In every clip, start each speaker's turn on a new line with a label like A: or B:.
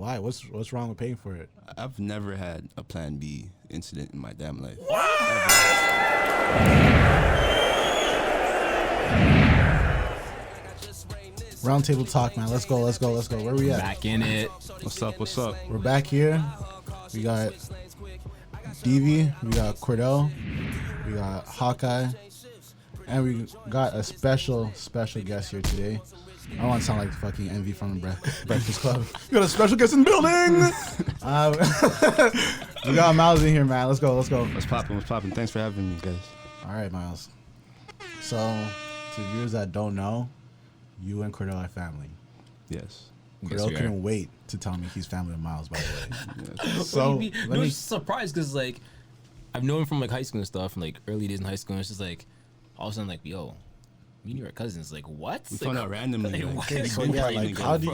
A: Why? What's wrong with paying for it?
B: I've never had a Plan B incident in my damn life.
A: Roundtable talk, man. Let's go. Where we at?
C: Back in it.
B: What's up?
A: We're back here. We got Devi, we got Cordell, we got Hawkeye, and we got a special guest here today. I don't want to sound like fucking Envy from the Breakfast Club. We got a special guest in the building. We got Myles in here, man. Let's go.
B: What's poppin'? Thanks for having me, guys.
A: All right, Myles. So, to viewers that don't know, you and Cordell are family.
B: Yes.
A: Cordell couldn't wait to tell me he's family with Myles, by the way.
C: Yes.
A: So,
C: no, I'm surprised because, like, I've known him from, like, high school and stuff, and, like, early days in high school, and it's just, like, all of a sudden, like, yo, me and you are cousins. Like, what?
B: We found out randomly.
C: Like,
A: so, yeah, like, how do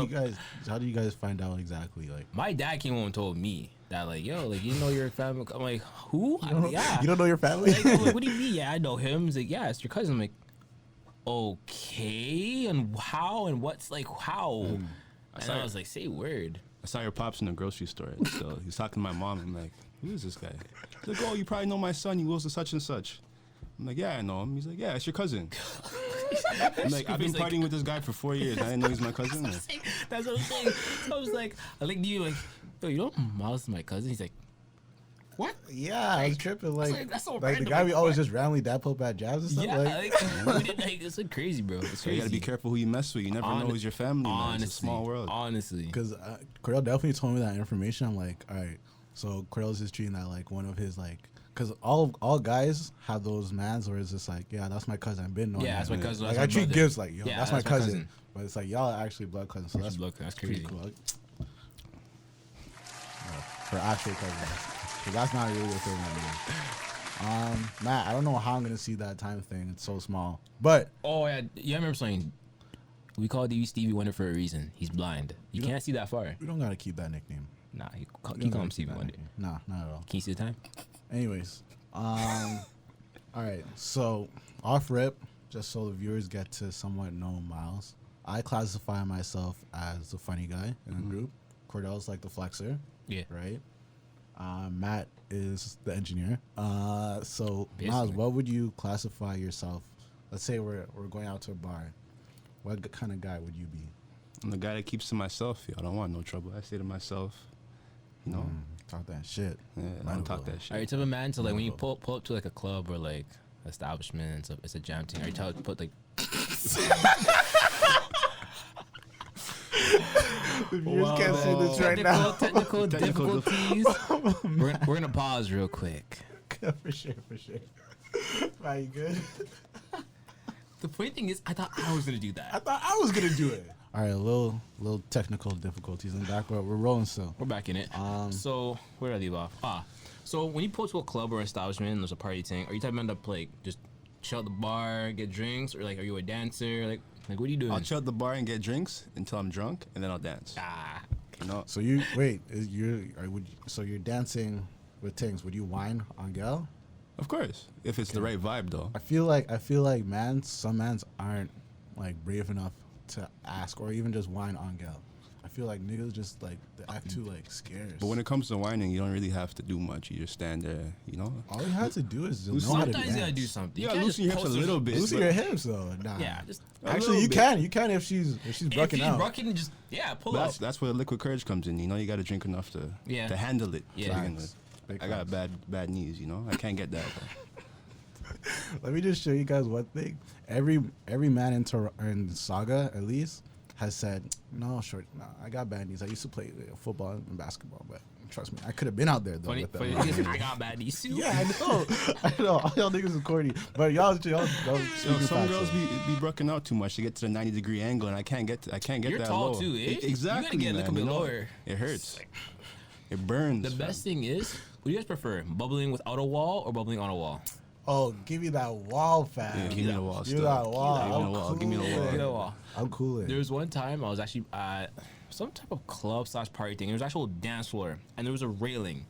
A: you guys find out exactly? Like,
C: my dad came home and told me that, like, yo, like, you know your family. I'm like, who? Yeah.
A: You don't know your family?
C: Like, I'm like, what do you mean? Yeah, I know him. He's like, yeah, it's your cousin. I'm like, okay, and how and what's like how? And I was like, say word.
B: I saw your pops in the grocery store. So he's talking to my mom. I'm like, who is this guy? He's like, oh, you probably know my son. He goes to such and such. I'm like, yeah, I know him. He's like, yeah, it's your cousin. I'm like, I've been partying with this guy for 4 years. I didn't know he's my cousin.
C: That's what I'm saying. So I was like, I looked at you like, yo, you know Myles is my cousin? He's like, what?
A: Yeah, I'm tripping. Like
C: that's so
A: like
C: random.
A: the guy we always just randomly dad poke at jabs and stuff.
C: Yeah,
A: like
C: it's like crazy, bro. It's
B: So
C: crazy.
B: you gotta be careful who you mess with. You never know who's your family. Man. It's a small world.
C: Honestly.
A: Because Cordell definitely told me that information. I'm like, all right, so Cordell's just treating that like one of his like, because all guys have those mans where it's just like, yeah, that's my cousin. I've been knowing.
C: Yeah, that's my cousin.
A: Like I treat Gibbs like, yo,
C: Yeah,
A: that's my cousin. But it's like y'all are actually blood cousins. So that's
C: crazy.
A: pretty cool. For actual cousins. So that's not really a thing anymore. Matt, I don't know how I'm gonna see that time thing. It's so small. But
C: oh yeah, I remember saying we call Stevie Wonder for a reason. He's blind. You can't see that far.
A: we don't gotta keep that nickname.
C: Nah, you call him Stevie Wonder.
A: Nah, not at all.
C: Can you see the time?
A: Anyways, all right. So off rip, just so the viewers get to somewhat know Myles, I classify myself as the funny guy in the group. Cordell's like the flexer.
C: Yeah.
A: Right. Matt is the engineer. So
C: Basically.
A: Myles, what would you classify yourself? Let's say we're going out to a bar. What kind of guy would you be?
B: I'm the guy that keeps to myself. I don't want no trouble. I say to myself, you know,
A: talk that shit.
B: Yeah, I don't talk that shit.
C: Are you type of man to like when you pull up to like a club or like establishment and it's a jam thing? Are you type to put like?
A: The viewers can't see this right now.
C: Technical difficulties. we're gonna pause real quick.
A: For sure. Are you good?
C: The funny thing is, I thought I was gonna do that.
A: I thought I was gonna do it. All right, a little technical difficulties in the back, but we're rolling still.
C: We're back in it. So where did I leave off? So when you pull to a club or establishment and there's a party thing, are you type of man to like just chill at the bar, get drinks, or like are you a dancer? Like what are you doing?
B: I'll chill at the bar and get drinks until I'm drunk, and then I'll dance. You know?
A: So you're dancing with things. Would you whine on gal?
B: Of course, if it's the right vibe, though.
A: I feel like some mans aren't like brave enough to ask or even just whine on gal. I feel like niggas just like they act too like scared.
B: But when it comes to whining, you don't really have to do much. You just stand there, you know.
A: All you have to do is know how to
C: sometimes
A: dance.
C: you gotta do something.
B: You gotta loosen your hips a little bit.
A: Loosen your hips though. Nah.
C: Yeah, just
A: actually you can if she's bucking out.
C: If she's just pull up.
B: That's where liquid courage comes in. You know, you got to drink enough to handle it.
C: Yeah.
B: I got bad knees. You know, I can't get that.
A: Let me just show you guys one thing. Every man in Saga at least has said, no, I got bad knees. I used to play football and basketball, but trust me, I could have been out there though.
C: Funny, I got bad knees too.
A: Yeah, I know. All y'all niggas is corny, but y'all
B: some girls be broken out too much to get to the 90-degree angle, and I can't get
C: You're
B: that
C: tall
B: low.
C: too, eh?
B: Exactly,
C: you gotta get a little bit lower.
B: It hurts. It burns.
C: The best thing is, what do you guys prefer? Bubbling without a wall or bubbling on a wall?
A: Oh, give me that wall, fam.
B: Yeah, give me the wall.
A: Give me that wall.
B: Give me the wall.
A: I'm cool.
C: There was one time I was actually at some type of club / party thing. There was an actual dance floor, and there was a railing.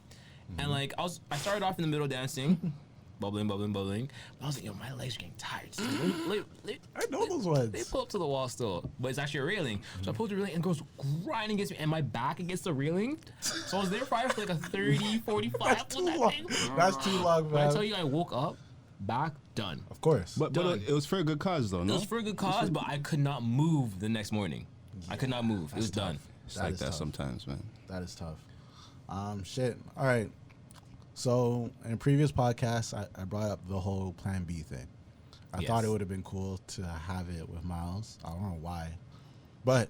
C: And like I started off in the middle dancing, bubbling. But I was like, yo, my legs are getting tired. So
A: I know those ones.
C: they pull up to the wall still, but it's actually a railing. So I pulled the railing and it goes grinding against me, and my back against the railing. So I was there probably for like a 30, 45.
A: That's too long. That's too long,
C: When I
A: man.
C: tell you, I woke up, back done.
A: Of course.
B: But it was for a good cause, though, no?
C: It was for a good cause, but I could not move the next morning. I could not move. It was done.
B: It's
A: That
B: like
A: is
B: that
A: tough.
B: sometimes, man.
A: That is tough. Shit. All right. So in previous podcasts, I brought up the whole Plan B thing. I thought it would have been cool to have it with Myles. I don't know why, but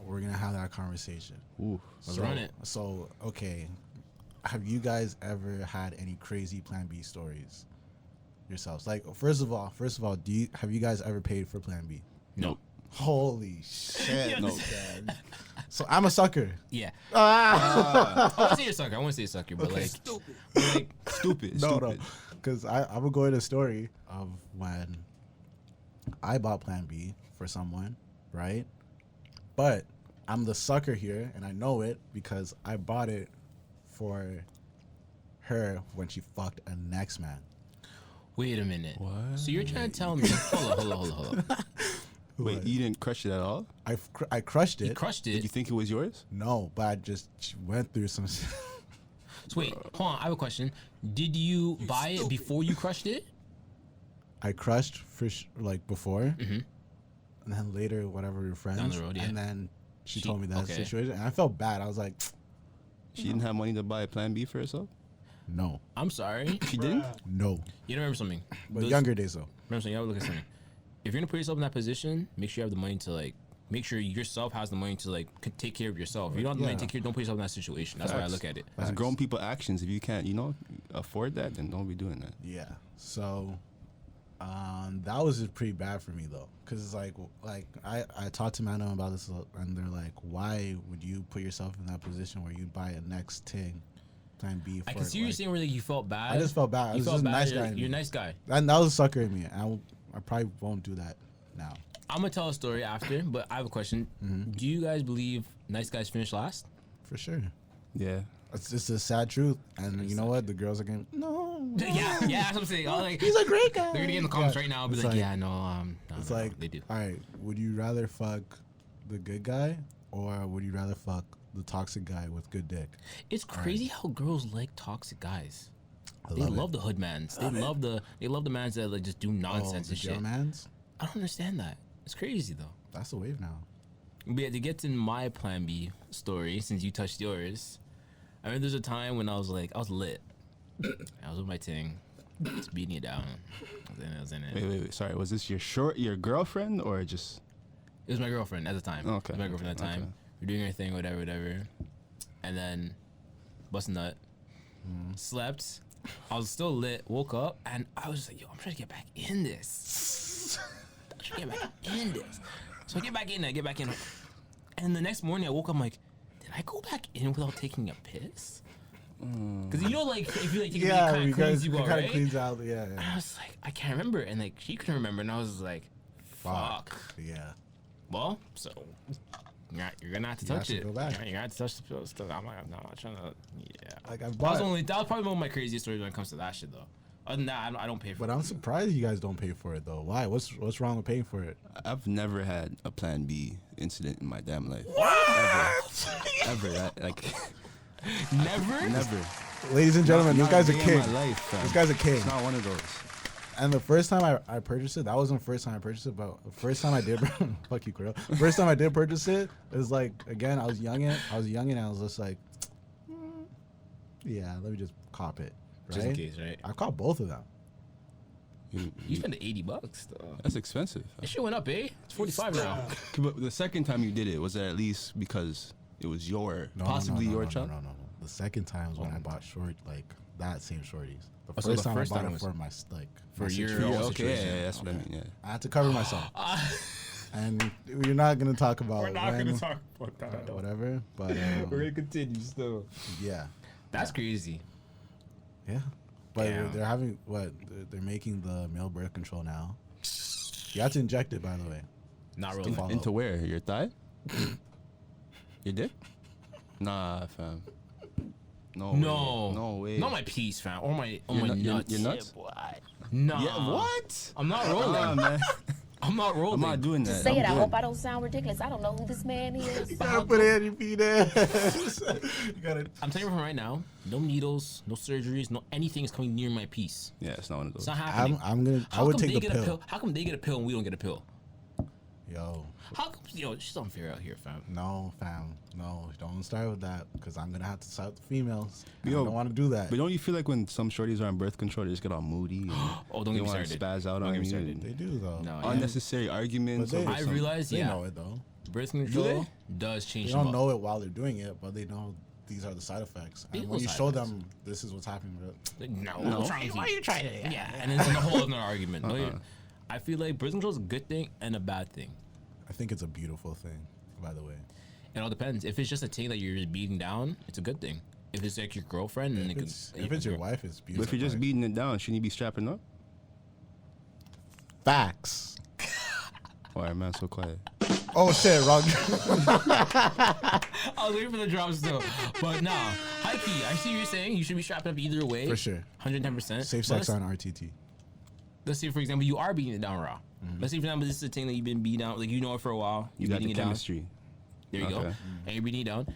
A: we're gonna have that conversation.
B: Ooh.
C: Let's run it.
A: So okay, have you guys ever had any crazy Plan B stories yourselves? Like first of all, have you guys ever paid for Plan B?
C: Nope.
A: Holy shit!
B: No.
A: man. So I'm a sucker.
C: Yeah. I want to say a sucker, but like,
B: Stupid.
A: No, because I'm gonna go into a story of when I bought Plan B for someone, right? But I'm the sucker here, and I know it because I bought it for her when she fucked a next man.
C: wait a minute.
B: What?
C: So you're trying to tell me? Hold on.
B: Wait, you didn't crush it at all?
A: I crushed it.
C: You crushed
B: Did
C: it.
A: Uh,
B: you think it was yours?
A: No, but I just went through some.
C: So wait, hold on. I have a question. Did you buy it before you crushed it?
A: I crushed for like before, and then later, whatever, we were friends.
C: Down the road, yeah.
A: And then she told me that
C: okay.
A: situation, and I felt bad. I was like,
B: She didn't have money to buy a Plan B for herself?
A: no,
C: I'm sorry.
B: She didn't?
A: no.
C: You don't remember something.
A: But younger days though.
C: Remember something. You have to look at something. If you're gonna put yourself in that position, make sure you have the money to like. Make sure yourself has the money to like take care of yourself. If you don't have the money to take care, don't put yourself in that situation. That's why I
B: Facts.
C: look at it.
B: That's grown people actions. If you can't, afford that, then don't be doing that.
A: Yeah. So, that was just pretty bad for me though, because it's like I talked to Mano about this, and they're like, why would you put yourself in that position where you buy a next thing, Plan B? For
C: I can see you saying where like, you felt bad.
A: I just felt bad. I
C: You
A: was
C: felt
A: just a
C: bad.
A: nice guy.
C: You're a nice guy.
A: And that was a sucker in me. I probably won't do that now.
C: I'm gonna tell a story after, but I have a question. Do you guys believe nice guys finish last?
A: For sure.
B: Yeah.
A: It's just a sad truth. And you know what? The girls are going, no.
C: Yeah, that's what I'm saying. Like,
A: He's a great guy.
C: they're gonna get in the comments
A: Yeah.
C: right now and be
A: It's
C: like, yeah, no,
A: It's
C: no,
A: like,
C: they do.
A: all right, would you rather fuck the good guy or would you rather fuck the toxic guy with good dick?
C: It's crazy how girls like toxic guys.
A: I
C: They
A: love
C: love the hood mans. They love the mans that like just do nonsense
A: the
C: and shit.
A: Germans?
C: I don't understand that. It's crazy though.
A: That's the wave now.
C: But yeah, to get to my Plan B story, since you touched yours, I remember there's a time when I was lit. I was with my ting, just beating it down. I was in it.
B: Wait. Sorry. Was this your girlfriend or just?
C: It was my girlfriend at the time.
B: Okay.
C: It was my girlfriend at the time.
B: Okay.
C: We're doing our thing, whatever. And then, bust a nut. Slept. I was still lit. Woke up, and I was just like, yo, I'm trying to get back in this. So I get back in. And the next morning, I woke up, I'm like, did I go back in without taking a piss? Because like, if you like take a piss, it kind of cleans you out,
A: kind of
C: right?
A: cleans out. Yeah.
C: And I was like, I can't remember. And like, she couldn't remember. And I was like, fuck.
A: Yeah.
C: Well, so you're gonna have to
A: You
C: touch
A: have
C: it.
A: to go back.
C: You're gonna have to touch the pillow still. I'm like, no, I'm not trying to. Yeah.
A: Like I've
C: That was
A: bought,
C: probably one of my craziest stories when it comes to that shit though. Other than that, I don't pay for
A: but
C: it.
A: I'm surprised you guys don't pay for it though. Why? What's wrong with paying for it?
B: I've never had a Plan B incident in my damn life. Ever. Never.
A: Ladies and gentlemen, this guy's a
B: day in
A: king.
B: my life, fam.
A: This guy's a king.
B: It's not one of those.
A: And the first time I purchased it, that wasn't the first time I purchased it, but the first time I did, fuck you, Cordell. The first time I did purchase it, it was like, again, I was youngin', and I was just like, yeah, let me just cop it. Right?
C: Just in case, right?
A: I caught both of them.
C: You spent $80 though.
B: That's expensive.
C: That shit went up, eh? It's 45 now.
B: But the second time you did it, was it at least because it was possibly your child?
A: No. The second time was when I bought that same shorties. The
C: So
A: first
C: the
A: time
C: first
A: I bought
C: time
A: it
C: was
A: for my
C: for
A: my
C: your
A: situation.
C: own
B: Okay,
C: situation.
B: yeah, that's what I mean. Yeah.
A: I had to cover myself. And we're not gonna talk about
C: about
A: when,
C: that.
A: whatever. But
C: gonna continue still.
A: yeah,
C: That's crazy.
A: yeah. But
C: Damn.
A: they're having they're making the male birth control now. You have to inject it, by the way.
C: Not
A: Still
C: really.
A: follow.
B: Into where? Your thigh? Your dick? Nah, fam. No way.
C: Not my piece, fam, or my nuts.
B: You're nuts?
C: Nah.
B: Yeah, what?
C: I'm not rolling.
B: Nah, man.
C: I'm not rolling.
B: I'm not doing that.
D: Say it. I
B: I'm
D: hope
B: good.
D: I don't sound ridiculous. I don't know who this man is.
A: Gotta put it in your feet. You gotta.
C: I'm telling you from right now, no needles, no surgeries, no anything is coming near my piece.
B: Yeah, it's not one of those.
C: It's not happening.
A: I'm gonna. I
C: How
A: would
C: come
A: take
C: they
A: the
C: get a
A: pill.
C: How come they get a pill and we don't get a pill?
A: Yo,
C: How come? Yo, she's unfair out here, fam.
A: no, fam, no, don't start with that because I'm gonna have to side with the females. I
B: Yo,
A: don't want to do that.
B: But don't you feel like when some shorties are on birth control, they just get all moody? And
C: Oh, don't
B: they
C: get me
B: wanna
C: started.
B: spaz out
C: Don't
B: on
C: get me
B: you.
C: started.
B: and
A: They do though.
C: No, yeah.
B: Unnecessary arguments.
A: But they-
B: over
C: I
B: some-
C: realize,
A: They
C: yeah,
A: know it though.
C: birth
B: Do
C: control
B: they?
C: does change.
A: They
C: them
A: don't
C: up.
A: know it while they're doing it, but they know these are the side effects.
C: These
A: And
C: are
A: when you
C: side
A: show
C: effects.
A: them this is what's happening, bro.
C: No,
B: No.
C: why are you trying to? Yeah, and it's a whole other argument. No,
B: Uh-uh.
C: I feel like birth control is a good thing and a bad thing.
A: I think it's a beautiful thing, by the way.
C: It all depends. If it's just a thing that you're just beating down, it's a good thing. If it's like your girlfriend, and
A: If it's your wife, it's
B: But
A: beautiful.
B: if you're just
A: right?
B: beating it down, shouldn't you be strapping up?
A: Facts.
B: Why are man so quiet?
A: Oh shit, wrong.
C: I was waiting for the drops still, but nah. High key, I see what you're saying. You should be strapped up either way.
A: For sure.
C: 110%.
A: Safe sex on RTT.
C: Let's say, for example, you are beating it down raw.
A: Mm-hmm.
C: Let's say, for example, this is a thing that you've been beating down, like you know it for a while.
B: You
C: You're
B: got
C: beating
B: the
C: it down.
B: chemistry.
C: There you go.
B: Okay.
C: And you're beating it down.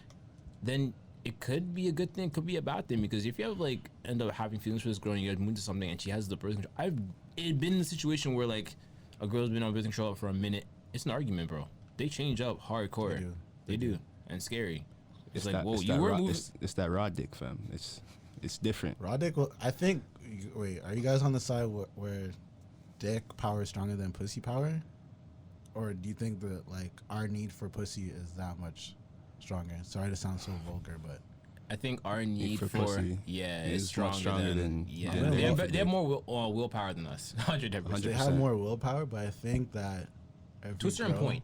C: Then it could be a good thing, could be a bad thing, because if you have like end up having feelings for this girl and you guys move to something and she has the birth control, I've been in a situation where like a girl's been on birth control for a minute. It's an argument, bro. They change up hardcore. They do. And scary. It's like, whoa, you were moving.
B: It's that raw dick, fam. It's different.
A: Raw dick. Well, I think. Wait, are you guys on the side where dick power is stronger than pussy power, or do you think that like our need for pussy is that much stronger? Sorry to sound so vulgar, but
C: I think our need
B: for
C: for
B: pussy
C: is
B: is much stronger than
C: yeah.
A: than
C: They have,
A: love for
C: they have more willpower than us. 100%.
A: they have more willpower. But I think that every
C: To a certain
A: girl-
C: point.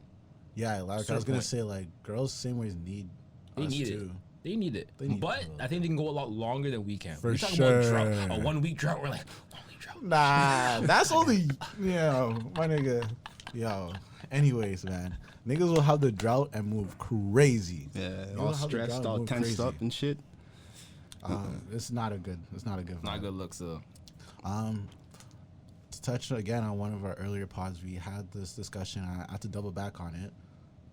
A: Yeah, like I
C: Certain
A: was gonna
C: point.
A: say, like girls same ways need.
C: They
A: us
C: need it.
A: too.
C: They need it.
A: They need it
C: But
A: a little
C: I think they can go a lot longer than we can.
A: For
C: We're talking
A: sure.
C: about drought, a 1 week drought. We're like, 1 week drought.
A: Nah, that's only my nigga. Yo. Anyways, man, niggas will have the drought and move crazy.
B: Yeah,
A: Niggas
B: all
A: will have the
B: stressed,
A: drought
B: all
A: and move
B: tensed
A: crazy.
B: up and shit.
A: It's not a good. It's not a good.
C: Not
A: vibe.
C: good looks, though.
A: To touch again on one of our earlier pods, we had this discussion. I had to double back on it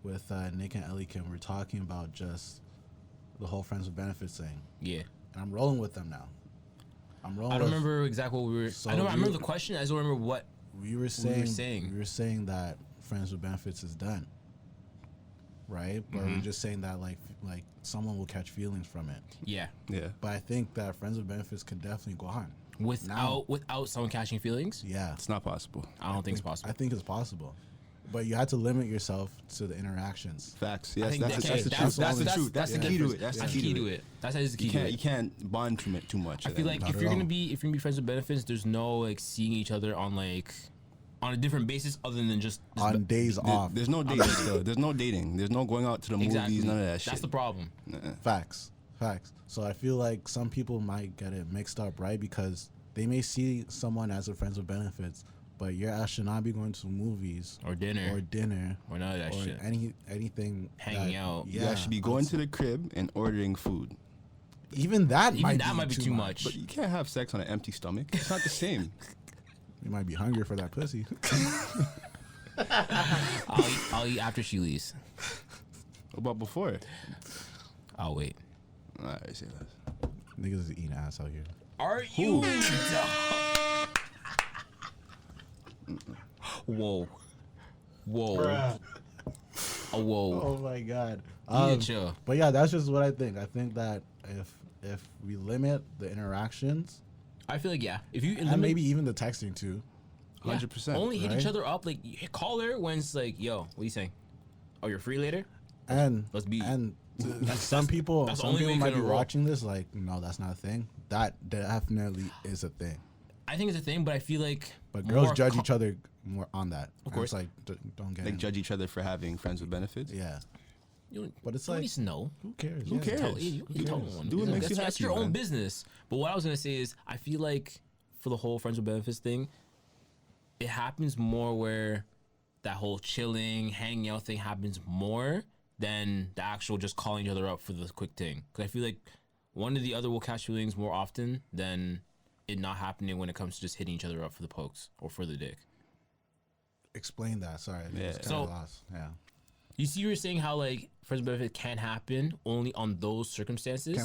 A: with Nick and Ellie Kim. We're talking about just the whole friends with benefits thing,
C: Yeah.
A: and I'm rolling with them now. I'm rolling.
C: I don't
A: with-
C: remember exactly what we were.
A: So
C: I remember
A: you-
C: the question. I just don't remember what.
A: We were saying,
C: saying.
A: we were saying that friends with benefits is done, right? But
C: Mm-hmm.
A: we're just saying that like someone will catch feelings from it.
C: Yeah.
B: Yeah.
A: But I think that friends with benefits could definitely go on.
C: Without someone catching feelings,
A: Yeah,
B: It's not possible.
C: I don't think it's possible.
A: I think it's possible, but you have to limit yourself to the interactions.
B: Facts.
C: I
B: Yes,
C: think
B: that's the truth.
A: that's
B: That's the
A: the-
B: truth. That's the key to it. That's the key to it.
C: That's the key
B: You
C: to
B: can't
C: it.
B: you can't bond too much.
C: I feel like
A: Not
C: if
A: at
C: you're
A: all.
C: gonna be friends with benefits, there's no like seeing each other on a different basis other than just
A: On days off.
B: there's no dating still. There's no dating. There's no going out to the
C: exactly.
B: movies. None of that shit.
C: That's the problem.
A: Facts. So I feel like some people might get it mixed up, right? Because they may see someone as a friends with benefits, but your ass should not be going to movies
C: Or dinner.
A: or
C: Or none of that shit.
A: anything
C: Hanging out.
B: You guys should be going to the crib and ordering food.
A: Even that might
C: be too much.
B: But you can't have sex on an empty stomach. It's not the same.
A: You might be hungry for that pussy.
C: I'll eat after she leaves.
B: What about before?
C: I'll wait.
B: All right, say that.
A: Niggas is eating ass out here.
C: Are you? Whoa. Whoa. Oh, whoa.
A: Oh my god.
C: Yeah, chill.
A: But yeah, that's just what I think. I think that if we limit the interactions
C: I feel like if you
A: and maybe even the texting too.
B: 100%,
C: only hit
A: right?
C: each other up, like call her when it's like, yo, what are you saying? Oh, you're free later?
A: And
C: Let's be-
A: some people
C: that's the
A: some
C: only way
A: people
C: you
A: might
C: can
A: be
C: roll.
A: watching this like, no, that's not a thing. That definitely is a thing.
C: I think it's a thing, but I feel like
A: But girls
C: more
A: judge
C: co-
A: each other more on that. Of
C: course.
A: It's like don't get
B: Like
A: in.
B: judge each other for having friends with benefits.
A: Yeah.
C: You don't,
A: But it's
C: you don't
A: like-
C: need to know.
A: Who cares?
B: Who
A: Yeah.
B: cares?
C: Tell, you can tell one.
B: Do what makes you
C: That's
B: happy,
C: your own
B: man.
C: business. But what I was gonna say is, I feel like for the whole friends with benefits thing, it happens more where that whole chilling, hanging out thing happens more than the actual just calling each other up for the quick thing. Because I feel like one of the other will catch feelings more often than it not happening when it comes to just hitting each other up for the pokes or for the dick.
A: Explain that. Sorry.
B: Yeah.
A: So lost. Yeah.
C: You see, you were saying how like friends with benefits can happen only on those circumstances.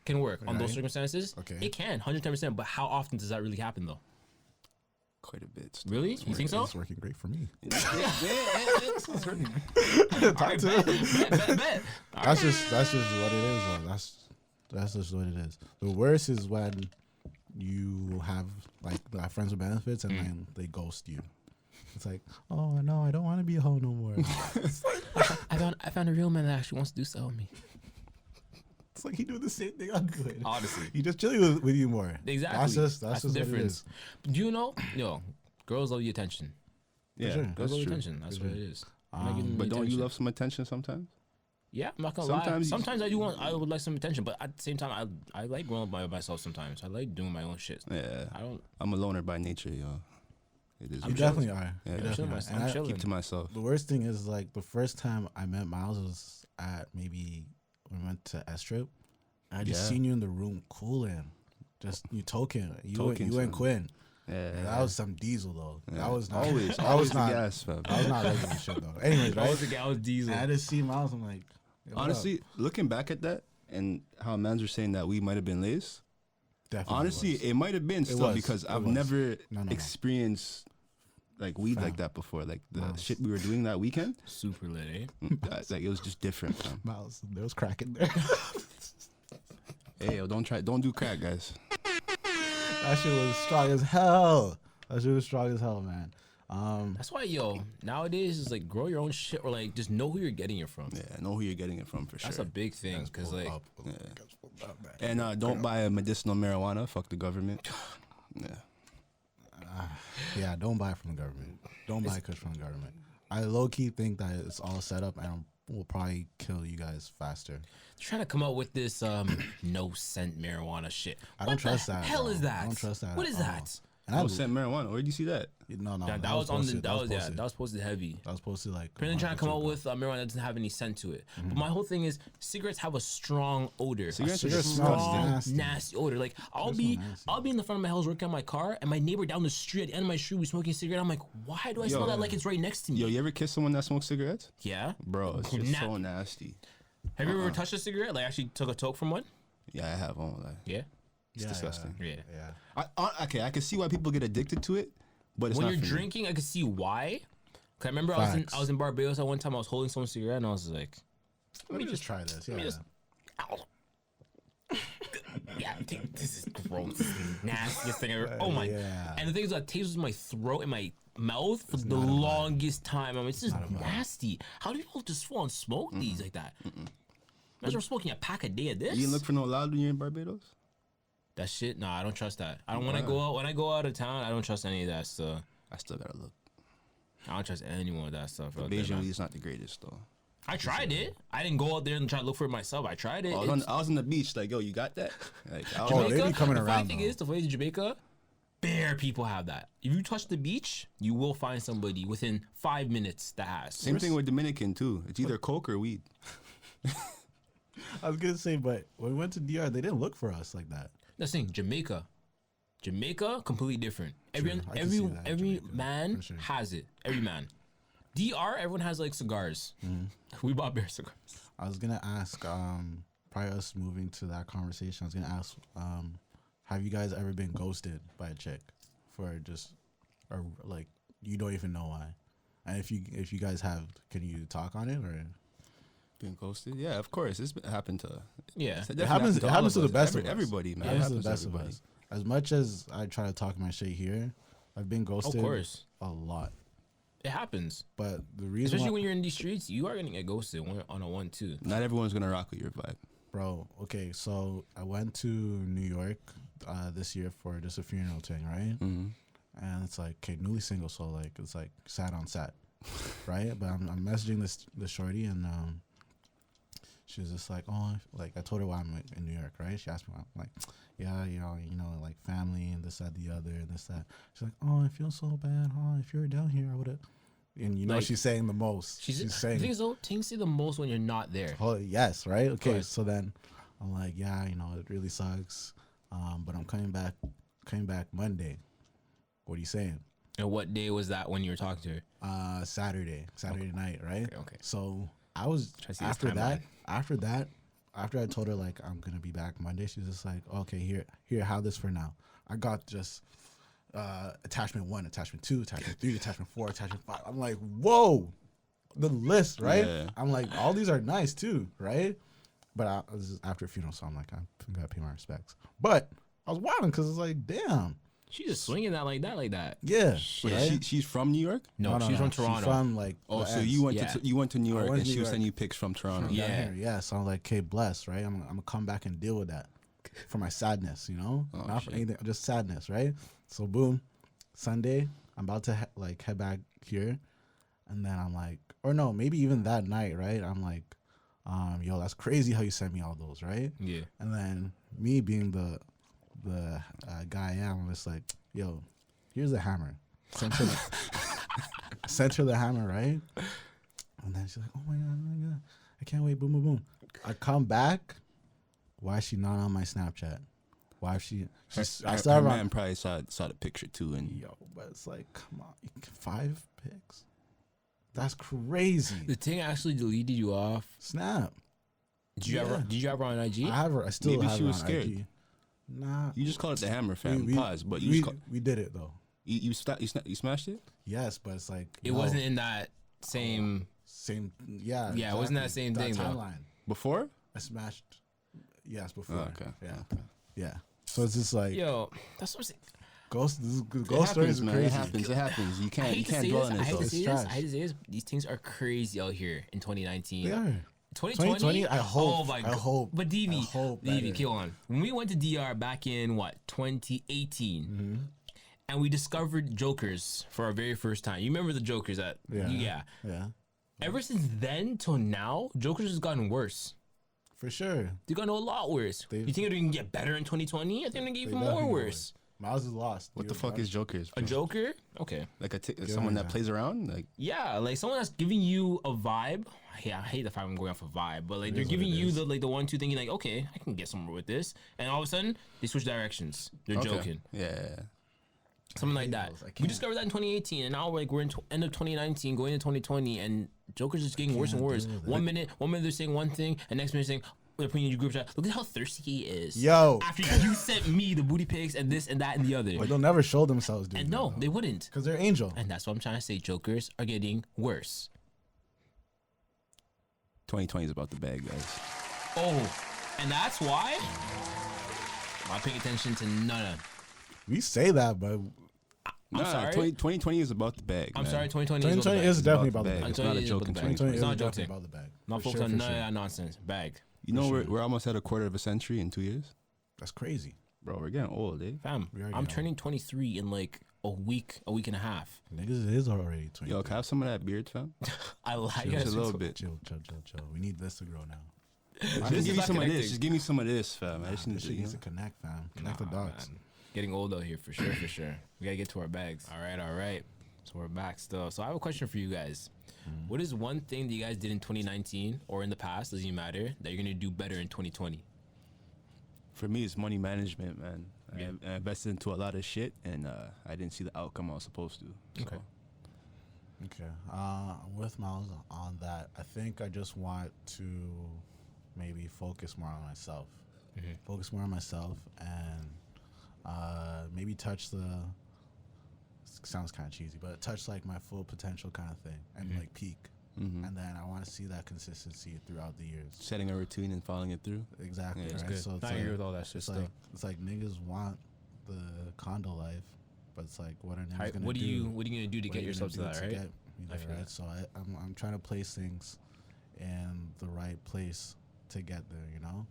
C: Can work on those circumstances.
A: Okay.
C: It can 110%. But how often does that really happen though?
B: Quite a bit.
C: Really? You think so?
A: It's working great for me.
C: Bet.
A: That's just what it is. Though. That's just what it is. The worst is when you have like friends with benefits and then they ghost you. It's like, oh no, I don't want to be a hoe no more.
C: I found a real man that actually wants to do so with me.
A: It's like he doing the same thing I'm doing.
C: Honestly,
A: he just chilling with you more.
C: Exactly.
A: That's just
C: the
A: what it
C: difference.
A: is.
C: Do you know? Girls love the attention.
B: Yeah,
A: sure.
C: Girls
B: that's
C: love the
B: true.
C: attention. That's what it is. I'm not giving them
B: But
C: the
B: don't you
C: attention.
B: love some attention sometimes?
C: Yeah, I'm not gonna lie.
B: Sometimes-
C: Sometimes I would like some attention, but at the same time, I like growing up by myself. Sometimes I like doing my own shit.
B: Yeah.
C: I don't.
B: I'm a loner by nature, yo. It is.
A: You
B: what it
A: definitely
B: is.
A: are.
B: Yeah.
A: You
B: I'm
A: definitely
C: chilling
A: are.
C: myself.
A: And
C: I'm
A: I-
C: chilling.
B: Keep to myself.
A: The worst thing is like the first time I met Myles was at maybe we went to S Trip. I just seen you in the room cooling, just you token. You and
B: son.
A: Quinn.
B: Yeah.
A: That was some diesel though.
B: Yeah.
A: That was not
B: always
A: That was
B: the
A: not.
B: gas, fam.
A: That was not regular shit though. Anyways, right?
C: I was diesel.
A: And I just see Myles. I'm like, yo, what
B: Honestly, looking back at that and how mans were saying that we might have been laced,
A: up? Definitely
B: honestly,
A: was.
B: it might have been still
A: was.
B: because
A: It
B: I've
A: was.
B: never
A: No.
B: experienced like weed
A: Fam.
B: like that before. Like the
A: Miles.
B: shit we were doing that weekend,
C: Super lit, eh?
B: like it was just different, fam.
A: Myles, there was crack in there.
B: Hey, yo, don't do crack, guys.
A: That shit was strong as hell. That shit was strong as hell, man.
C: That's why, nowadays it's like grow your own shit or like just know who you're getting it from.
B: Yeah, I know who you're getting it from for sure.
C: That's a big thing because like
B: And don't buy a medicinal marijuana. Fuck the government. Yeah.
A: Yeah, don't buy it from the government. Don't buy kush from the government. I low key think that it's all set up and will probably kill you guys faster.
C: trying to come up with this no scent marijuana shit.
A: I don't trust that.
C: Hell
A: bro.
C: is that?
A: I don't trust that.
C: What is
A: at all.
C: that?
A: And I
B: Oh, scent marijuana. Where'd you see that?
A: no,
C: That was on the
A: posted.
C: that was posted heavy.
A: That was posted like.
C: Apparently trying to come up
A: with.
C: with marijuana that doesn't have any scent to it. But my whole thing is cigarettes have a strong odor.
B: Cigarettes
C: a
B: are
C: strong,
A: nasty.
C: nasty odor. Like I'll
A: Cigarettes
C: be
A: are nasty.
C: I'll be in the front of my house working on my car, and my neighbor down the street at the end of my street was smoking a cigarette. I'm like, why do I smell that like it's right next to me?
B: Yo, you ever kiss someone that smokes cigarettes?
C: Yeah.
B: Bro, it's just so nasty.
C: Have you ever touched a cigarette? Like actually took a toke from one?
B: Yeah, I have. Oh, like,
C: Yeah.
B: it's disgusting.
C: Yeah.
A: Yeah.
B: Okay, I can see why people get addicted to it, but it's
C: When
B: not
C: you're
B: for me.
C: drinking, I could see why. Cause I remember
A: Facts.
C: I was in Barbados at one time. I was holding someone's cigarette and I was like,
A: Let me just try this. Yeah.
C: me just- yeah, this is gross. This is the nastiest thing ever. Oh my!
A: Yeah.
C: And the thing is, that tastes in my throat and my mouth for the longest time. I mean, it's just nasty. How do people just fall and smoke these like that? Imagine smoking a pack a day of this.
B: You didn't look for no loud when you're in Barbados?
C: That shit. Nah, I don't trust that. I don't. When I go out of town, I don't trust any of that stuff.
B: I still gotta look.
C: I don't trust anyone with that stuff. out there,
B: Beijing
C: man.
B: weed is not the greatest though.
C: I tried it. I didn't go out there and try to look for it myself. I tried it.
B: I was on the beach, like, yo, you got that? Like, I was
A: Oh,
B: like,
A: they be coming
C: the
A: around,
C: funny thing
A: though.
C: is, the funny thing in Jamaica, bare people have that. If you touch the beach, you will find somebody within 5 minutes that has.
B: same thing with Dominican too. It's either coke or weed.
A: I was gonna say, but when we went to DR, they didn't look for us like that.
C: That's the thing. Jamaica, completely different. Everyone,
A: I can see that in
C: every
A: Jamaica,
C: man
A: for sure.
C: has it. Every man. DR, everyone has like cigars. We bought bare cigars.
A: I was gonna ask, prior to us moving to that conversation, I was gonna ask, have you guys ever been ghosted by a chick for just, or like you don't even know why? And if you guys have, can you talk on it or?
B: Being ghosted? Yeah, of course. It's happened to.
C: Yeah.
B: It
A: It
B: happens
A: happens to the best of us.
B: Everybody, man.
A: It
B: It
A: happens to
B: happens
A: the best of
B: everybody.
A: us. As much as I try to talk my shit here, I've been ghosted.
C: Of course.
A: A lot.
C: It happens.
A: But the reason,
C: Especially
A: why,
C: when you're in these streets, you are going to get ghosted on a 1-2.
B: Not everyone's gonna rock with your vibe.
A: bro. Okay, so I went to New York this year for just a funeral thing, right?
B: Mm-hmm.
A: And it's like, okay, newly single, so like it's like sat on set, right? But I'm messaging this shorty, and she was just like, oh, like I told her why I'm in New York, right? She asked me, I'm like, yeah, you know, like family and this, that, the other, and this, that. She's like, oh, I feel so bad. Oh, if you were down here, I would have. And you know,
C: Like,
A: she's saying the most. She's
C: The
A: saying,
C: thing is, though, things say the most when you're not there.
A: oh, yes, right? Okay, so then I'm like, yeah, you know, it really sucks. But I'm coming back Monday. What are you saying?
C: And what day was that when you were talking to her?
A: Saturday night, right?
C: Okay.
A: So I was
C: Try to see this
A: after I told her like I'm gonna be back Monday, she's just like, okay, here, have this for now. I got just attachment 1, attachment 2, attachment 3, attachment 4, attachment 5. I'm like, whoa, the list, right?
B: Yeah.
A: I'm like, all these are nice too, right? But this is after a funeral, so I'm like, I gotta pay my respects. But I was wilding because it's like, damn.
C: She's just swinging that like that.
A: Yeah.
B: Wait,
A: right?
B: she's from New York?
C: No, she's from
A: She's
C: Toronto.
A: from like.
B: Oh,
A: the
B: so
A: ends.
B: you went
C: Yeah.
B: to you went to New York
A: went
B: and
A: to
B: she
A: New
B: was
A: York.
B: sending you pics from Toronto.
A: Down
C: Yeah.
A: here, yeah. So I'm like, okay, bless, right? I'm gonna come back and deal with that for my sadness, you know,
B: Oh,
A: not for
B: shit.
A: anything, just sadness, right? So boom, Sunday, I'm about to head back here, and then I'm like, or no, maybe even that night, right? I'm like, yo, that's crazy how you sent me all those, right?
C: Yeah.
A: And then me being the guy I am, I'm just like, yo, here's the hammer. Sent her the hammer, right? And then she's like, oh my god, I can't wait, boom, boom, boom. I come back. Why is she not on my Snapchat? Why is she? I still
B: Her
A: have her
B: man probably saw the picture too, and
A: yo, but it's like, come on, 5 pics? That's crazy.
C: The thing actually deleted you off.
A: Snap.
C: Did you have her on IG?
A: I have her. I still
B: Maybe
A: have
B: she
A: her
B: was
A: on
B: scared.
A: IG. Nah.
B: you just call it the hammer, fam. Pause, but
A: We did it though.
B: you smashed it.
A: Yes, but it's like
C: It wasn't in that same.
A: same. Yeah.
C: Yeah, it wasn't that same thing, though.
A: timeline.
B: Before?
A: I smashed. Yes, before.
B: Oh, okay.
A: Yeah. Yeah. So it's just like
C: Yo, that's what I'm saying.
A: ghost.
B: It
A: Ghost stories
B: happens,
A: are
B: man.
A: crazy.
B: It happens. It happens. You
C: I
B: can't
C: hate to say
B: dwell
C: this.
B: on
C: I
B: it
C: hate
B: though.
C: to
A: It's
C: say this.
A: trash.
C: I hate to say this. These things are crazy out here in 2019.
A: They are.
C: 2020?
A: I hope.
C: Oh my
A: I
C: god.
A: hope.
C: But
A: I
C: DV,
A: hope
C: DV,
A: better.
C: kill on. When we went to DR back in 2018,
A: Mm-hmm.
C: and we discovered Jokers for our very first time. You remember the Jokers that?
A: Yeah.
C: Ever since then till now, Jokers has gotten worse.
A: For sure.
C: They've gotten a lot worse. You think they're gonna get better in 2020? I think they're gonna get even more
A: definitely
C: worse.
A: Miles is lost.
B: What the fuck is Jokers?
C: A Joker? Okay.
B: Like someone that
A: yeah.
B: plays around? Like
C: Yeah, like someone that's giving you a vibe. Yeah, I hate the fact I'm going off a vibe, but like they're
A: is what
C: giving
A: it
C: you
A: is.
C: the 1-2 thinking like, okay, I can get somewhere with this, and all of a sudden they switch directions. They're
B: okay.
C: joking,
B: Yeah.
C: something like
A: hate
C: that.
A: those. I
C: We
A: can't.
C: discovered that in 2018, and now like we're in end of 2019, going into 2020, and Joker's just getting worse and
A: Can't
C: worse.
A: deal with it.
C: One minute they're saying one thing, and next minute they're saying. They're putting in your group chat. Look at how thirsty he is.
A: Yo.
C: After you sent me the booty pics and this and that and the other.
A: But they'll never show themselves doing
C: And no, they wouldn't.
A: because they're angel.
C: And that's what I'm trying to say. Jokers are getting worse.
B: 2020 is about the bag, guys.
C: Oh, and that's why I'm not paying attention to none of.
A: We say that, but
C: sorry?
B: 2020 is about the bag.
C: I'm
B: man.
C: sorry, 2020
A: 2020
C: is
A: is
C: about
A: definitely
B: about
A: about
B: the
A: the
B: bag.
A: bag.
B: It's not a joke in
A: 2020
C: It's
A: is
C: not a
A: definitely
C: joke.
A: about the bag.
C: Not
A: For
C: focused
A: sure,
C: on
A: for
C: none of
A: sure.
C: that nonsense. Bag.
B: You know we're almost at a quarter of a century in 2 years,
A: That's crazy.
B: bro. We're getting old, eh?
C: Fam,
A: We are
C: I'm
A: getting
C: turning 23 in like a week and a half.
A: Niggas is already 20.
B: Yo, can I have some of that beard, fam?
C: I like
B: Just a
C: it.
B: little bit.
A: Chill. We need this to grow now.
B: Just
C: is
B: give me
C: not
B: some of
C: connecting.
B: this. Just give me some of this, fam. I just need
A: This
B: to,
A: shit
B: you
A: needs
B: know.
A: to connect, fam. Connect the dots.
C: Man. Getting old out here for sure. We gotta get to our bags. All right. So we're back still. So I have a question for you guys. What is one thing that you guys did in 2019 or in the past, doesn't even matter, that you're gonna do better in 2020?
B: For me, it's money management, man.
C: Yeah.
B: I invested into a lot of shit, and I didn't see the outcome I was supposed to. So.
C: Okay.
A: Okay. With Miles on that, I think I just want to maybe focus more on myself. Focus more on myself and maybe touch the. Sounds kind of cheesy, but touch like my full potential kind of thing and like peak.
B: Mhm.
A: And then I want to see that consistency throughout the years.
B: Setting a routine and following it through.
A: Exactly.
B: Yeah,
A: right.
B: that's good.
A: So it's
C: I
A: like,
C: agree with all that shit
A: it's
C: still.
A: like it's like niggas want the condo life, but it's like what are niggas gonna
C: What are
A: do?
C: you gonna do to
A: What
C: get
A: are you
C: yourself to
A: gonna
C: that,
A: do
C: right?
A: get me
C: I
A: there,
C: feel
A: right? So I'm trying to place things in the right place to get there. You know,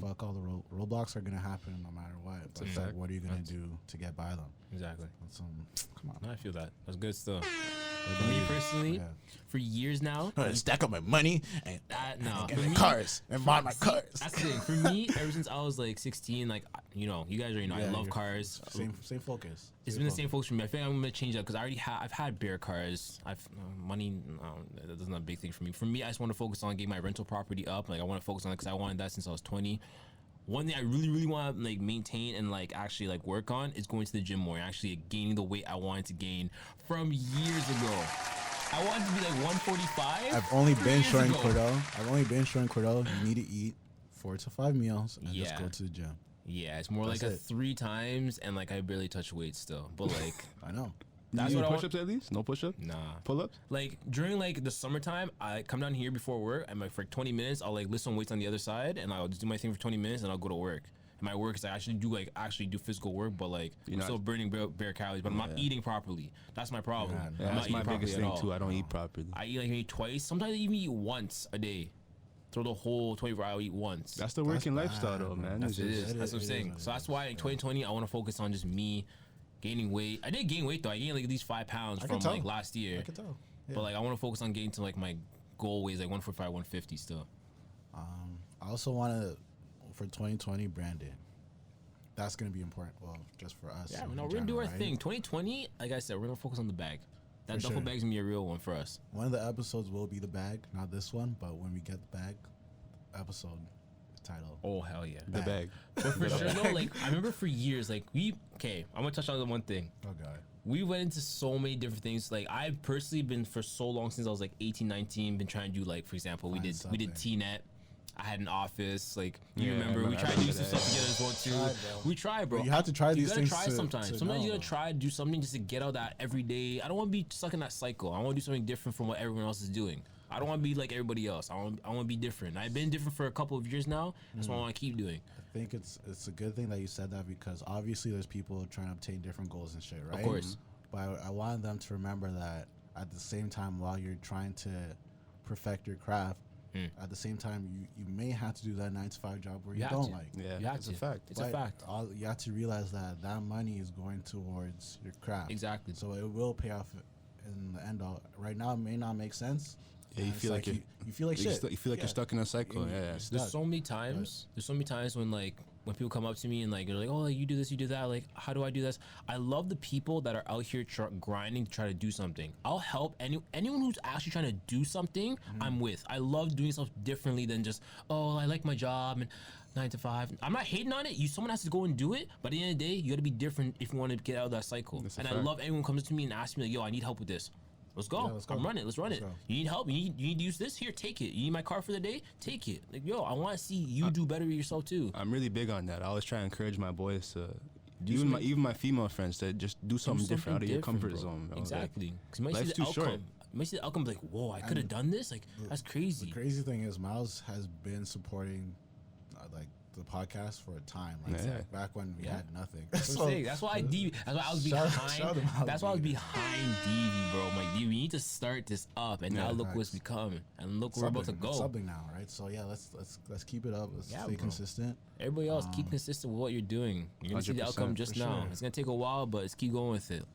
A: fuck all the roadblocks are gonna happen no matter what. But it's like,
B: fact.
A: what are you gonna do to get by them?
C: Exactly.
A: That's, come on.
C: No, I feel that. That's good still. For me personally,
A: Yeah.
C: for years now,
A: I'm gonna stack up my money and
C: no,
A: get
C: for
A: my
C: me-
A: cars and buy my cars.
C: That's the thing. For me, ever since I was like 16, like you guys already know I love cars.
A: Same focus.
C: It's been the same focus for me. I think I'm gonna change that because I already I've had bear cars. Money. That isn't a big thing for me. For me, I just want to focus on getting my rental property up. Like I want to focus on it because I wanted that since I was 20. One thing I really, really want to like maintain and like actually like work on is going to the gym more and actually gaining the weight I wanted to gain from years ago. I wanted to be like 145.
A: I've only been showing Cordell. You need to eat 4 to 5 meals and just go to the gym.
C: Yeah, it's more
A: That's
C: like
A: it.
C: 3 times, and like I barely touch weight still. But like,
A: I know.
C: that's
B: you
C: what I
B: push-ups at least? No push-ups?
C: Nah.
B: Pull-ups?
C: Like during like the summertime, I come down here before work, and like for 20 minutes, I'll like lift some weights on the other side, and I'll just do my thing for 20 minutes, and I'll go to work. And my work is I actually do physical work, but like I'm still burning bare calories, but I'm not eating properly. That's my problem.
B: Yeah,
C: I'm
B: that's
C: not
B: my
C: eating
B: biggest
C: properly
B: thing
C: at
B: too.
C: all.
B: I don't eat properly.
C: I eat like maybe twice. Sometimes I even eat once a day. Through the whole 24 hour, I eat once.
B: That's the working lifestyle though, man.
C: That's
B: It's
C: it
B: just-
C: is. That's what I'm saying. So that's why in 2020 I want to focus on just me gaining weight. I did gain weight though. I gained like at least 5 pounds from like last year.
A: I can tell. Yeah.
C: But like I want to focus on getting to like my goal weight is like 145, 150 still.
A: I also want to, for 2020, brand it. That's going to be important. Well, just for us.
C: Yeah,
A: in
C: no, we're gonna do
A: general,
C: our
A: right?
C: thing. 2020, like I said, we're gonna focus on the bag. That
A: For
C: duffel
A: sure.
C: bag's gonna be a real one for us.
A: One of the episodes will be the bag, not this one, but when we get the bag, episode title.
C: Oh hell yeah.
B: the bag.
C: But for sure though, like I remember for years, like I'm gonna touch on the one thing.
A: Oh god.
C: We went into so many different things. Like I've personally been for so long since I was like 18, 19, been trying to do like, for example, we
A: Find
C: did
A: something.
C: T-net. I had an office. Like you
B: Yeah,
C: remember,
B: I
C: we tried to do
B: remember
C: some
B: that.
C: stuff together as well
A: Tried,
C: too.
A: bro.
C: We tried, bro.
A: But you have to try these
C: gotta
A: things
C: try
A: to-
C: sometimes.
A: to
C: Sometimes you
A: know.
C: gotta try to do something just to get out that every day. I don't want to be stuck in that cycle. I want to do something different from what everyone else is doing. I don't want to be like everybody else. I want to be different. I've been different for a couple of years now. That's what I want to keep doing.
A: I think it's a good thing that you said that because obviously there's people trying to obtain different goals and shit, right?
C: Of course.
A: But I wanted them to remember that at the same time while you're trying to perfect your craft, at the same time you may have to do that 9 to 5 job where you
C: have
A: don't
C: to.
A: like.
B: Yeah,
C: You have
B: it's a
C: to.
B: fact.
C: It's a
A: But
C: fact.
A: you have to realize that money is going towards your craft.
C: Exactly.
A: So it will pay off in the end. All right now, it may not make sense.
B: Yeah, you
A: and it's
B: feel like
A: you feel like shit.
B: You feel like you're stuck in a cycle.
A: You-
B: Yeah.
A: you're
C: There's
A: stuck.
C: so many times. There's so many times when people come up to me and like they're like, oh, you do this, you do that. Like, how do I do this? I love the people that are out here grinding to try to do something. I'll help anyone who's actually trying to do something. I'm with. I love doing stuff differently than just I like my job and 9 to 5. I'm not hating on it. Someone has to go and do it. But at the end of the day, you got to be different if you want to get out of that cycle.
B: That's a
C: And I
B: fact.
C: love anyone who comes to me and asks me like, yo, I need help with this. Let's go.
A: Yeah, let's go.
C: I'm running. Let's run
A: Let's
C: it.
A: go.
C: You need help? You need to use this? Here, take it. You need my car for the day? Take it. Like, yo, I want to see you do better with yourself too.
B: I'm really big on that. I always try to encourage my boys to even my female friends to just do something different out of your comfort
C: bro.
B: zone. Bro.
C: Exactly. Because you might
B: life's
C: see the
B: too short.
C: outcome. You might see the outcome like, whoa, I could have done this? Like, that's crazy.
A: The crazy thing is Myles has been supporting like the podcast for a time. Like
B: Yeah.
A: back when we had nothing.
C: That's what I'm saying. That's why that's why I was
A: Shout
C: behind.
A: him out,
C: That's why I was
A: dude.
C: behind DV, bro. I'm like, DV, we need to start this up, and now look what's
A: facts.
C: become, and look where we're about to go.
A: It's something now, right? So yeah, let's keep it up. Let's
C: Yeah,
A: stay
C: bro.
A: consistent.
C: Everybody else, keep consistent with what you're doing. You're gonna see the
B: 100%,
C: outcome just
A: for
C: now.
A: sure.
C: It's gonna take a while, but let's keep going with it.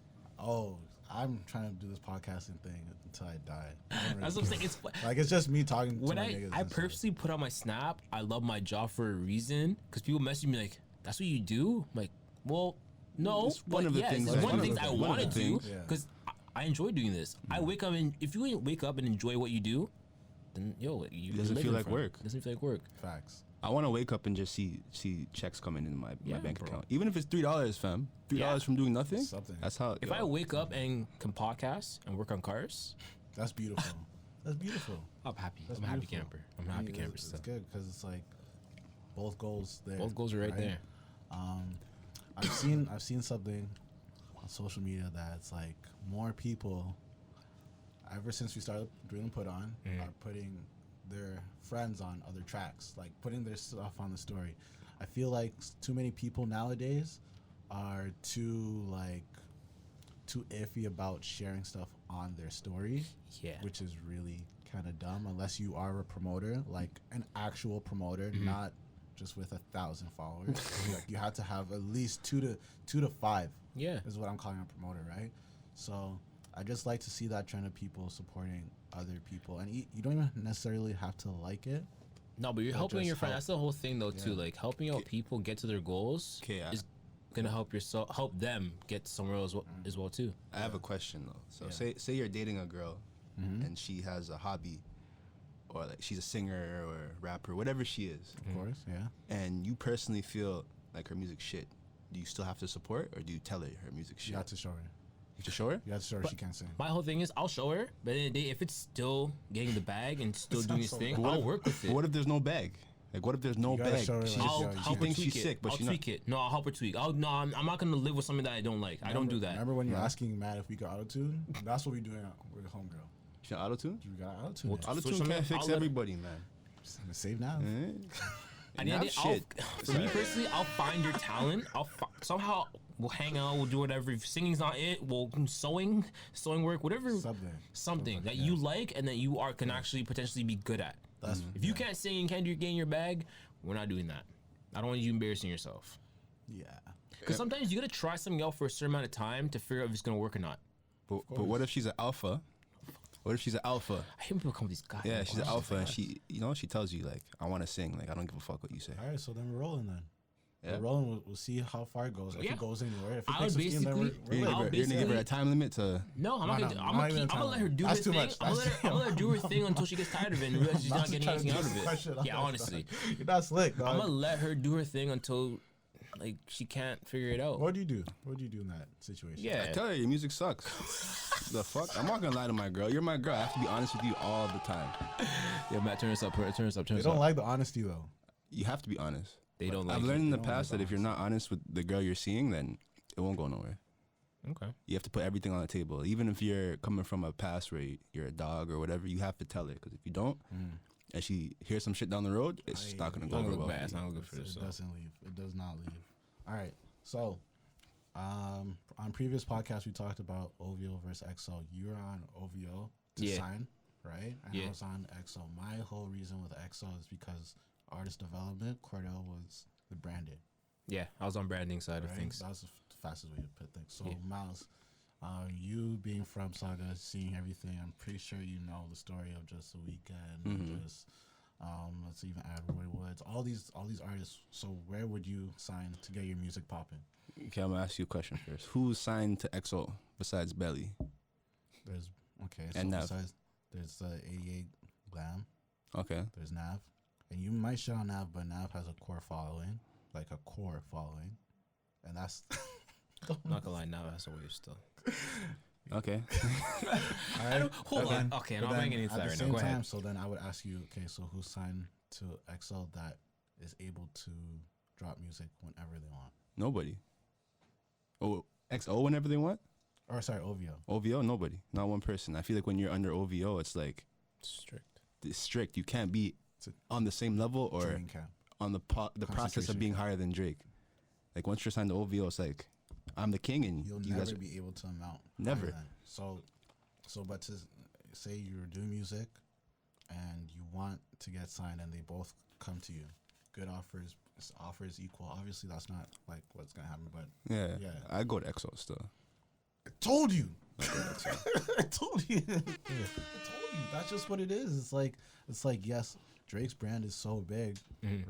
A: Oh, I'm trying to do this podcasting thing until I die. I don't
C: That's
A: really
C: what I'm saying.
A: care. Like it's just me talking
C: When
A: to my
C: I
A: niggas.
C: I
A: and stuff.
C: purposely put on my snap, I love my job for a reason, because people message me like, "That's what you do." I'm like, well, no,
B: It's one
C: but
B: of the
C: yeah,
B: things
C: it's
B: that-
C: one of the
A: one
C: things
A: of
C: I
A: the
C: want to do
B: things.
A: Yeah.
C: because I enjoy doing this. I wake up and if you wake up and enjoy what you do, then you
B: doesn't feel like work.
C: It doesn't feel like work.
A: Facts.
B: I want to wake up and just see checks coming in my
C: Yeah,
B: bank
C: bro.
B: account, even if it's $3, fam. $3 from doing nothing.
A: Something.
B: That's how.
C: If I wake up and can podcast and work on cars,
A: That's beautiful. That's beautiful.
C: I'm happy.
A: That's
C: I'm a happy
A: beautiful.
C: camper. I'm a
A: I
C: happy
A: mean,
C: camper.
A: It's
C: Still.
A: good because it's like both goals there.
C: Both goals are right there.
A: I've seen something on social media that's like more people ever since we started doing the put on are putting their friends on other tracks, like putting their stuff on the story. I feel like too many people nowadays are too iffy about sharing stuff on their story,
C: Yeah.
A: which is really kind of dumb unless you are a promoter, like an actual promoter, not just with 1,000 followers. Like you have to have at least two to five.
C: Yeah.
A: Is what I'm calling a promoter, right? So I just like to see that trend of people supporting other people, and you don't even necessarily have to like it,
C: No, but you're
A: Or
C: helping
A: just
C: your friend.
A: help.
C: That's the whole thing, though, too.
A: Yeah.
C: Like helping out people get to their goals
B: Okay,
C: is gonna help them get somewhere as well too.
B: I have a question though. So
A: Yeah.
B: say you're dating a girl, and she has a hobby, or like she's a singer or rapper, whatever she is,
A: Of course, yeah.
B: and you personally feel like her music shit. Do you still have to support, or do you tell her music shit?
A: You have to show her.
B: You have to show her.
A: You have to show her she can't sing.
C: My whole thing is I'll show her, but at the end of the day, if it's still getting the bag and still doing its
A: so
C: thing,
B: But what
C: I'll
B: if-
C: work with
B: but
C: it.
B: what if there's no bag? Like, what if there's no
A: You gotta
B: bag?
A: show her,
B: She
A: like,
B: just-
A: yo,
C: I'll
A: she
B: she
C: help her
B: thinks
C: tweak
B: she's
C: it.
B: sick, but
C: I'll
B: she's
C: tweak it. No, I'll help her tweak. I'm not gonna live with something that I don't like. I don't do that.
A: Remember when you're asking Matt if we got auto-tune? That's what we doing with homegirl.
B: She auto tune.
A: We got auto-tune.
C: Well,
A: now.
C: I'll-
B: Auto
C: Switch
B: tune
C: them
B: can't
C: up.
B: fix
C: I'll let-
B: everybody, man.
A: Save now.
B: Eh?
C: At the end of the
B: Enough
C: day,
B: shit.
C: for me personally, I'll find your talent. Somehow we'll hang out. We'll do whatever. If singing's not it, we'll sewing work, whatever. Something that you like and that you can actually potentially be good at. If you can't sing and can't get in your bag, we're not doing that. I don't want you embarrassing yourself.
A: Yeah.
C: Because sometimes you gotta try something out for a certain amount of time to figure out if it's gonna work or not.
B: But what if she's an alpha? What if she's an alpha?
C: I hate when people come with these guys.
B: Yeah, she's an alpha, and she tells you like, I want to sing. Like, I don't give a fuck what you say.
A: All right, so then we're rolling then.
B: Yeah.
A: We're rolling. We'll see how far it goes. If
C: Yeah.
A: it goes anywhere. If it
C: I
A: takes
C: would
A: 15, then
C: basically-
A: we're
B: You're
A: lit.
B: gonna give her a time limit to.
C: No, I'm not
A: No,
C: gonna.
A: no,
C: I'm
A: not even
C: gonna let her do
A: That's
C: her
A: too
C: thing.
A: much.
C: I'm gonna let her do her thing until she gets tired of it and realizes she's
A: Not
C: not
A: to
C: getting
A: try to
C: anything out of
A: get question
C: it.
A: on
C: Yeah,
A: that
C: honestly,
A: You're not slick, dog.
C: I'm gonna let her do her thing until like she can't figure it out.
A: What do you do? What do you do in that situation?
C: Yeah,
B: I tell her your music sucks. The fuck? I'm not gonna lie to my girl. You're my girl. I have to be honest with you all the time.
C: yeah, Matt, turn us up, turn us up, turn
A: They
C: us
A: don't
C: up.
A: like the honesty though.
B: You have to be honest.
C: They don't like.
B: I've learned in the
A: They don't
B: past
A: like
B: that if you're not honest with the girl you're seeing, then it won't go nowhere.
C: Okay.
B: You have to put everything on the table. Even if you're coming from a past where you're a dog or whatever, you have to tell her. Because if you don't, and she hears some shit down the road, it's not gonna go
C: Don't
B: over
C: look
B: well.
C: bad. It's not good for
A: It
C: yourself.
A: doesn't leave. It does not leave. All right. So, on previous podcasts, we talked about OVO versus EXO. You were on OVO to
C: Yeah.
A: sign, right? And
C: Yeah.
A: I was on EXO. My whole reason with EXO is because artist development, Cordell was the branding,
C: Yeah, I was on branding side of
A: right?
C: things.
A: That was the fastest way to put things. So,
C: Yeah.
A: Myles, you being from Saga, seeing everything, I'm pretty sure you know the story of Just a Weekend, just let's even add Roy Woods, all these artists. So where would you sign to get your music popping?
B: Okay, I'm gonna ask you a question first. Who's signed to EXO besides Belly?
A: There's okay, so
B: And Nav.
A: besides there's 88 Glam,
B: Okay.
A: there's Nav, and you might shit on Nav, but Nav has a core following, and that's
C: I'm not gonna lie, now that's a wave still.
B: Okay.
A: all right.
C: Hold
A: But
C: on.
A: then-
C: Okay,
A: but
C: I'm not
A: then
C: making any
A: at
C: sense
A: the
C: right now.
A: same
C: Go
A: time,
C: ahead.
A: so then I would ask you, okay, so who's signed to EXO that is able to drop music whenever they want?
B: Nobody. Oh, XO whenever they want?
A: Or sorry, OVO.
B: OVO, nobody. Not one person. I feel like when you're under OVO, it's like
C: Strict.
B: it's strict. You can't be
A: It's a
B: on the same level or
A: training camp.
B: on the process
A: Concentration
B: of being
A: camp.
B: higher than Drake. Like once you're signed to OVO, it's like I'm the king and
A: You'll
B: you
A: never
B: guys.
A: be able to amount.
B: Never.
A: higher than. So, but to say you're doing music and you want to get signed, and they both come to you, good offers equal. Obviously, that's not like what's gonna happen, but
B: Yeah,
A: Yeah.
B: I go to EXO still.
A: I told you. I told you. I told you. That's just what it is. It's like yes, Drake's brand is so big,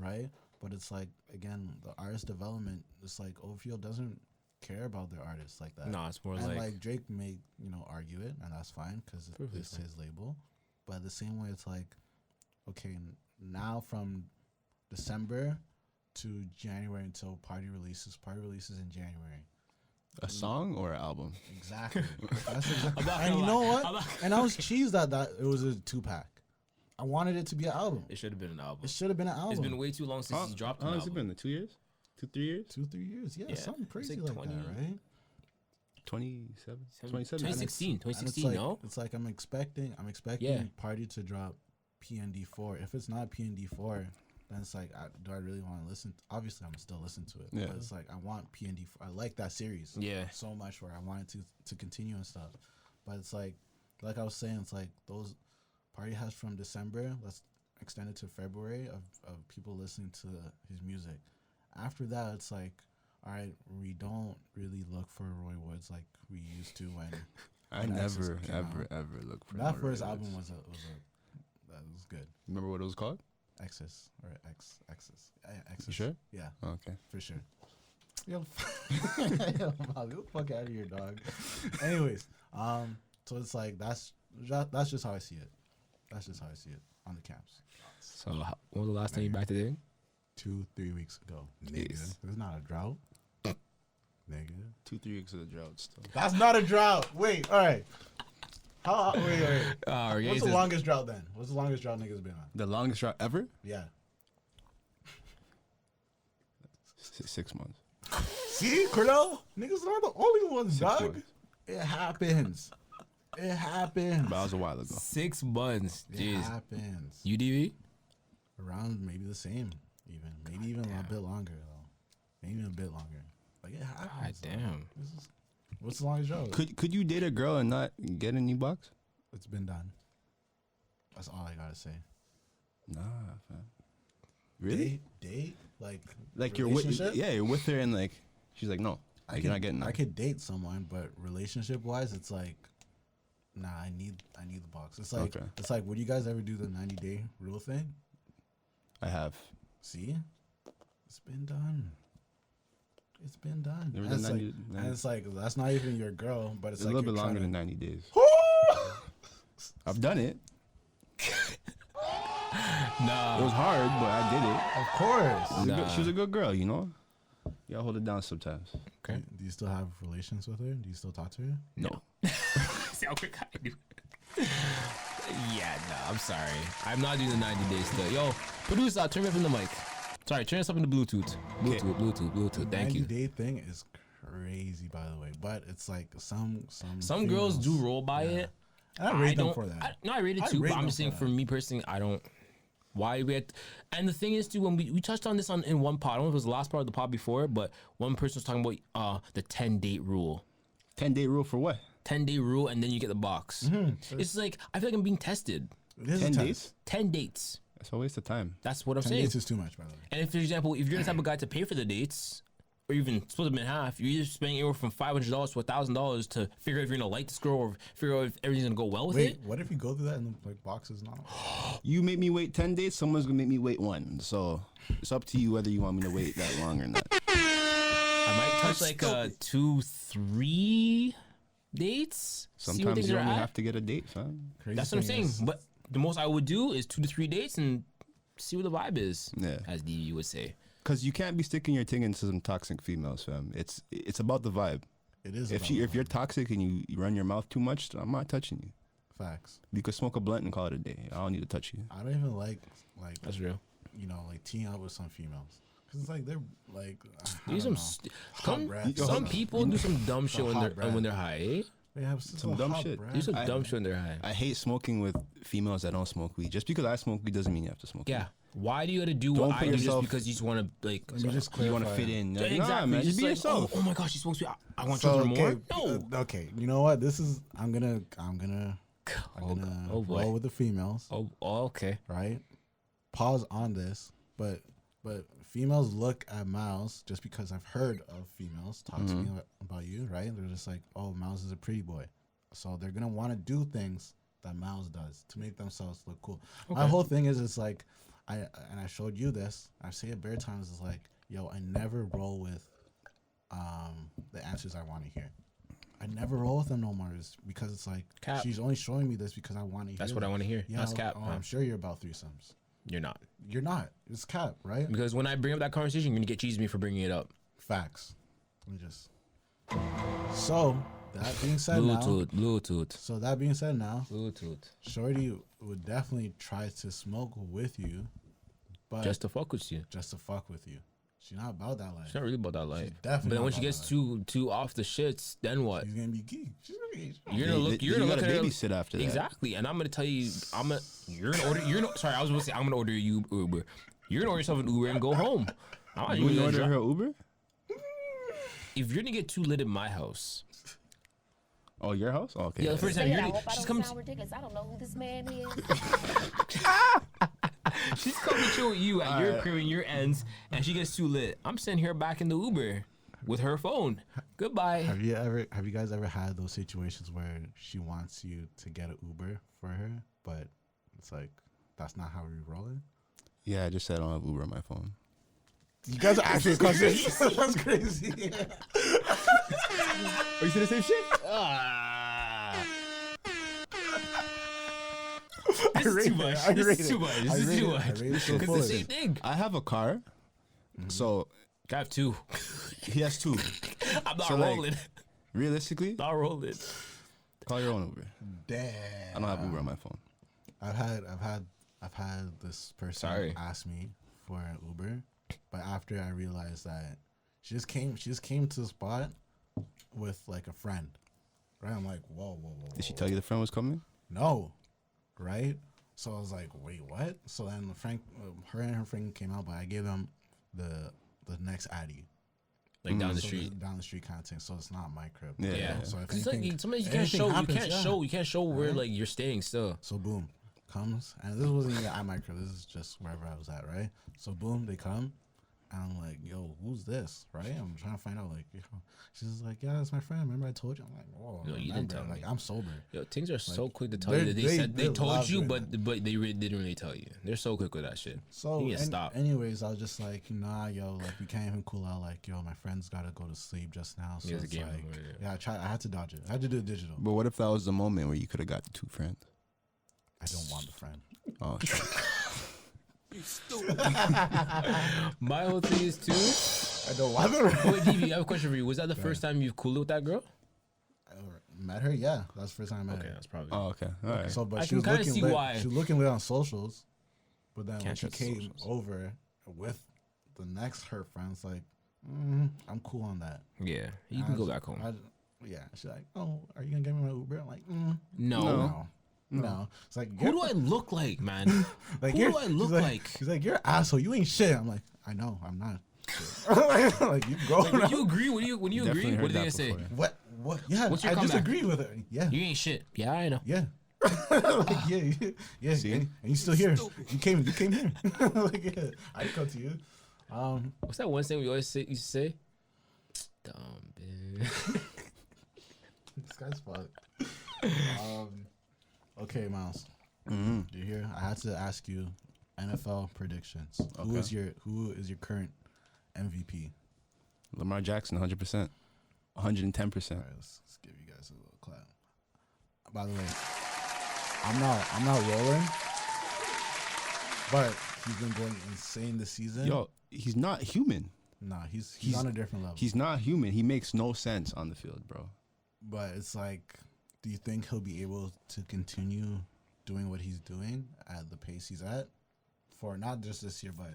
A: right? But it's like again, the artist development. It's like OVO doesn't care about their artists like that.
C: No, it's more
A: and
C: like
A: Drake may argue it, and that's fine because it's his label. But the same way, it's like okay, now from December to January until party releases in January.
B: A song or an album?
A: Exactly. That's exactly.
C: not
A: And
C: gonna
A: you know
C: lie.
A: what? And I was cheesed that it was a 2-pack. I wanted it to be an album.
C: it should have been an album.
A: It should have been an album.
C: It's been way too long since he's dropped
B: How
C: an
B: long has it
C: album.
B: been? 2 years? 2-3 years?
A: 2-3 years. Yeah,
C: Yeah.
A: something
C: It's
A: crazy
C: like
A: like
C: 20
A: that, right?
B: 27?
C: 2016,
A: And
C: 2016,
A: like,
C: no?
A: It's like I'm expecting
C: Yeah.
A: Party to drop PND4. If it's not PND4, then it's like, do I really want to listen? Obviously, I'm still listen to it.
B: Yeah.
A: But it's like I want PND4. I like that series.
C: Yeah.
A: So much where I want it to continue and stuff. But it's like I was saying, it's like those Party has from December. Let's extend it to February of people listening to his music. After that, it's like, all right, we don't really look for Roy Woods like we used to when.
B: I
A: when Exes
B: never,
A: came out.
B: ever look for
A: That
B: more
A: first
B: Roy
A: album
B: Woods.
A: that was good.
B: Remember what it was called?
A: exes or exes.
B: You sure?
A: Yeah,
B: Okay.
A: for sure. Yo, Miles, get the fuck out of here, dog. Anyways, so it's like that's just how I see it. That's just how I see it on the camps.
C: So when was the last time you back to dating?
A: 2-3 weeks ago. Nigga,
C: Jeez.
A: it's not a drought. Nigga,
B: 2-3 weeks of the drought still.
A: that's not a drought. Wait, all right. Wait. What's the
C: says-
A: longest drought then? What's the longest drought niggas been on?
B: The longest drought ever?
A: Yeah.
B: 6 months.
A: See, Cordell? Niggas not the only ones,
B: 6
A: dog.
B: months.
A: It happens. It happens.
B: But that was a while ago.
C: 6 months.
A: It
C: Jeez.
A: happens.
C: UDV?
A: Around maybe the same, even. Maybe even a bit longer, though. Maybe a bit longer. Like, it happens.
C: God damn.
A: What's the longest drought?
B: Could you date a girl and not get any box?
A: It's been done. That's all I gotta say.
B: Nah, fam. Really?
A: Date? Like
B: You're with,
A: relationship?
B: you're with her and like she's like, no, like, you're not getting that.
A: I could date someone, but relationship wise, it's like, nah, I need the box. It's like
B: Okay.
A: It's like, would you guys ever do the 90-day rule thing?
B: I have.
A: See, it's been done. It's been done.
B: Never
A: And
B: done
A: it's
B: 90
A: like, and it's like that's not even your girl, but it's
B: It's a
A: like
B: little bit
A: you're
B: longer than
A: trying
B: 90 days.
A: to-
B: I've done it.
C: Nah.
B: It was hard, but I did it.
A: Of course.
C: Nah.
B: She was a good girl, you know? You gotta hold it down sometimes.
C: Okay.
A: Do you still have relations with her? Do you still talk to her?
B: No.
C: See how quick I do. Yeah, no, I'm sorry. I'm not doing the 90 days still. Yo, producer, turn me up in the mic. Sorry, turn us up in the Bluetooth. Bluetooth. Thank you.
A: 90-day thing is crazy, by the way, but it's like some
C: Girls do
A: females-
C: roll by it.
A: And I rate them
C: don't-
A: for that.
C: I rate it
A: I
C: too,
A: rate
C: but I'm
A: them
C: just saying
A: for
C: for
A: that.
C: me personally, I don't. Why we had, and the thing is too, when we touched on this in one pod, I don't know if it was the last part of the pod before, but one person was talking about the 10-date rule.
B: 10-day rule for what?
C: 10-day rule, and then you get the box. It's like I feel like I'm being tested.
A: It is
B: 10
A: a
B: days?
A: test.
C: 10 dates.
B: That's a waste of time.
C: That's what I'm
A: 10
C: saying.
A: dates is too much, by the way.
C: And if, for example, if you're the type of guy to pay for the dates, or even split them in half, you're either spending anywhere from $500 to $1,000 to figure out if you're gonna like this girl or figure out if everything's gonna go well with
A: Wait,
C: it.
A: what if you go through that and the like box is not?
B: You make me wait 10 days, someone's gonna make me wait 1. So it's up to you whether you want me to wait that long or not.
C: I might touch like 2-3 dates. See where
B: Sometimes
C: things
B: you
C: are
B: only
C: at.
B: have to get a date, fam.
A: Crazy
C: That's what I'm
A: thing
C: saying.
A: is-
C: But the most I would do is 2 to 3 dates and see what the vibe is.
B: Yeah.
C: As DV would say.
B: Because you can't be sticking your thing into some toxic females, fam. It's about the vibe.
A: it is.
B: If
A: about
B: you're
A: that.
B: toxic and you run your mouth too much, I'm not touching you.
A: Facts,
B: You could smoke a blunt and call it a day. I don't need to touch you.
A: I don't even like
C: That's real.
A: like teeing up with some females because it's like they're like
C: Do some
A: breath.
C: some people do some dumb shit when
A: hot
C: they're
A: breath.
C: high. Eh?
A: They have
B: Some dumb shit.
C: Do some
B: I-
C: dumb shit when they're high.
B: I hate smoking with females that don't smoke weed. Just because I smoke weed doesn't mean you have to smoke
C: Yeah.
B: weed.
C: Why do you gotta do
B: Don't
C: what I
B: put
C: do just
B: yourself-
C: because you just want to like?
A: Let me just
B: You want to
A: clarify.
B: fit in.
C: Yeah,
B: Nah,
C: exactly.
B: man, just be
C: like,
B: yourself.
C: Oh my gosh, she smokes weed. I want
A: So
C: you to more.
A: okay,
C: No.
A: okay. You know what? This is I'm gonna
C: Oh boy.
A: roll with the females,
C: Oh, okay.
A: right? Pause on this, but females look at Miles just because I've heard of females talk to me about you, right? They're just like, oh, Miles is a pretty boy, so they're gonna want to do things that Miles does to make themselves look cool. My whole thing is, it's like, I showed you this. I say it bare times. It's like, yo, I never roll with the answers I want to hear. I never roll with them no more, because it's like
C: Cap.
A: she's only showing me this because I want to hear.
C: That's what I want to hear.
A: Yeah,
C: That's cap.
A: oh, I'm sure you're about threesomes.
C: You're not.
A: You're not. It's cap, right?
C: Because when I bring up that conversation, you're gonna get cheesed at me for bringing it up.
A: Facts. Let me just. So that being said,
C: Bluetooth.
A: So that being said, now
C: Bluetooth.
A: Shorty would definitely try to smoke with you, but
C: Just to fuck with you.
A: just to fuck with you. She's not about that life.
C: She's not really about that life.
A: definitely
C: But then
A: not
C: when she
A: about
C: gets
A: that
C: too off the shits, then what?
A: She's gonna be geek. She's gonna be.
C: You're gonna look. You're gonna look
B: gotta
C: at her.
B: babysit after that.
C: Exactly, and I'm gonna tell you, you're gonna order. Sorry, I was gonna say I'm gonna order you Uber. You're gonna order yourself an Uber and go home. I'm not
B: You
C: even
B: wouldn't
C: gonna
B: order
C: drive.
B: her Uber?
C: If you're gonna get too lit in my house,
B: Oh, your house? Oh, okay.
C: yeah, the first
D: Say
C: time
D: it, I
C: you're
D: hope I
C: she's
D: don't
C: coming.
D: sound ridiculous. I don't know who this man is.
C: She's coming to chill with you at your crib and your ends, and she gets too lit. I'm sending her back in the Uber with her phone. Goodbye.
A: Have you guys ever had those situations where she wants you to get an Uber for her, but it's like that's not how we're rolling?
B: Yeah, I just said I don't have Uber on my phone.
A: You guys are actually cousins. That's crazy.
B: Are you saying the same shit?
C: This is too much. This is too much. This is too much.
A: It's so
C: It's the
A: full.
C: same thing.
B: I have a car, so
C: I have two.
B: he has two.
C: I'm not
B: So, like,
C: rolling.
B: Realistically,
C: Not rolling.
B: call your own Uber.
A: Damn.
B: I don't have Uber on my phone.
A: I've had this person ask me for an Uber, but after I realized that she just came to the spot with like a friend, right? I'm like, whoa.
B: Did she tell you the friend was coming?
A: No, right? So I was like, wait, what? So then her and her friend came out, but I gave them the next Addy.
C: Like down the
A: So
C: street.
A: down the street kind of thing. So it's not my crib.
B: Yeah.
C: Yeah.
A: So if
C: Because like
A: anything-
C: sometimes you can't
A: anything
C: show.
A: happens,
C: You can't show where like you're staying still.
A: So boom, comes, and this wasn't even at my crib. This is just wherever I was at, right? So boom, they come, and I'm like, yo, who's this, right? I'm trying to find out, like, she's like, yeah, that's my friend. Remember I told you? I'm like, whoa,
C: No, you didn't tell
A: like,
C: me.
A: I'm sober.
C: Yo, things are so quick to tell
A: they-
C: you that
A: they-
C: they
A: they
C: told
A: love
C: you,
A: doing
C: but didn't really tell you. They're so quick with that shit.
A: So
C: you need to stop.
A: anyways, I was just like, nah, yo, like we can't even cool out. Like, yo, my friend's gotta go to sleep just now. So
C: Yeah, it's a
A: it's
C: game
A: like,
C: over, yeah.
A: I had to dodge it. I had to do it digital.
B: But what if that was the moment where you could have got the two friends?
A: I don't want the friend.
B: Oh, shit.
C: My whole thing is too.
A: I don't want the friend.
C: Wait, DV, I have a question for you. Was that the first time you've cooled with that girl?
A: I met her, yeah. That's the first time I met
C: Okay,
A: her.
C: that's probably.
B: Oh, okay. All right.
A: So, but
C: I
A: she
C: can
A: was
C: kinda
A: looking
C: see
A: lit.
C: why.
A: She was looking lit on socials, but then when
C: Can't
A: she
C: trust
A: came
C: socials.
A: over with the next her friends, like, I'm cool on that.
C: Yeah, you
A: I
C: can go
A: was-
C: back home.
A: Yeah, she's like, oh, are you gonna give me my Uber? I'm like,
C: No.
A: no. It's like,
C: Who do I look like, man?
A: like
C: Who
A: you're-
C: do I look
A: she's
C: like?
A: She's like, you're an asshole. You ain't shit. I'm like, I know, I'm not. like you go.
C: When you agree, when you agree,
B: Definitely
C: what are
B: heard
C: they gonna
B: that
C: say?
B: before.
A: What? Yeah,
C: What's your
A: I
C: comeback?
A: disagree with her. Yeah,
C: You ain't shit. Yeah, I know.
A: yeah. Like, yeah.
B: See?
A: And you still here. You came here. Like, yeah, I come to you.
C: What's that one thing we always say? Used to say, "Dumb bitch."
A: This guy's fucked. Okay, Myles.
B: Mm-hmm.
A: Do you hear? I had to ask you NFL predictions. Who is your current MVP?
B: Lamar Jackson, 100%. 110%.
A: All right, let's give you guys a little clap. By the way, I'm not rolling, but he's been going insane this season.
B: Yo, he's not human.
A: Nah, he's on a different level.
B: He's not human. He makes no sense on the field, bro.
A: But it's like, do you think he'll be able to continue doing what he's doing at the pace he's at for not just this year, but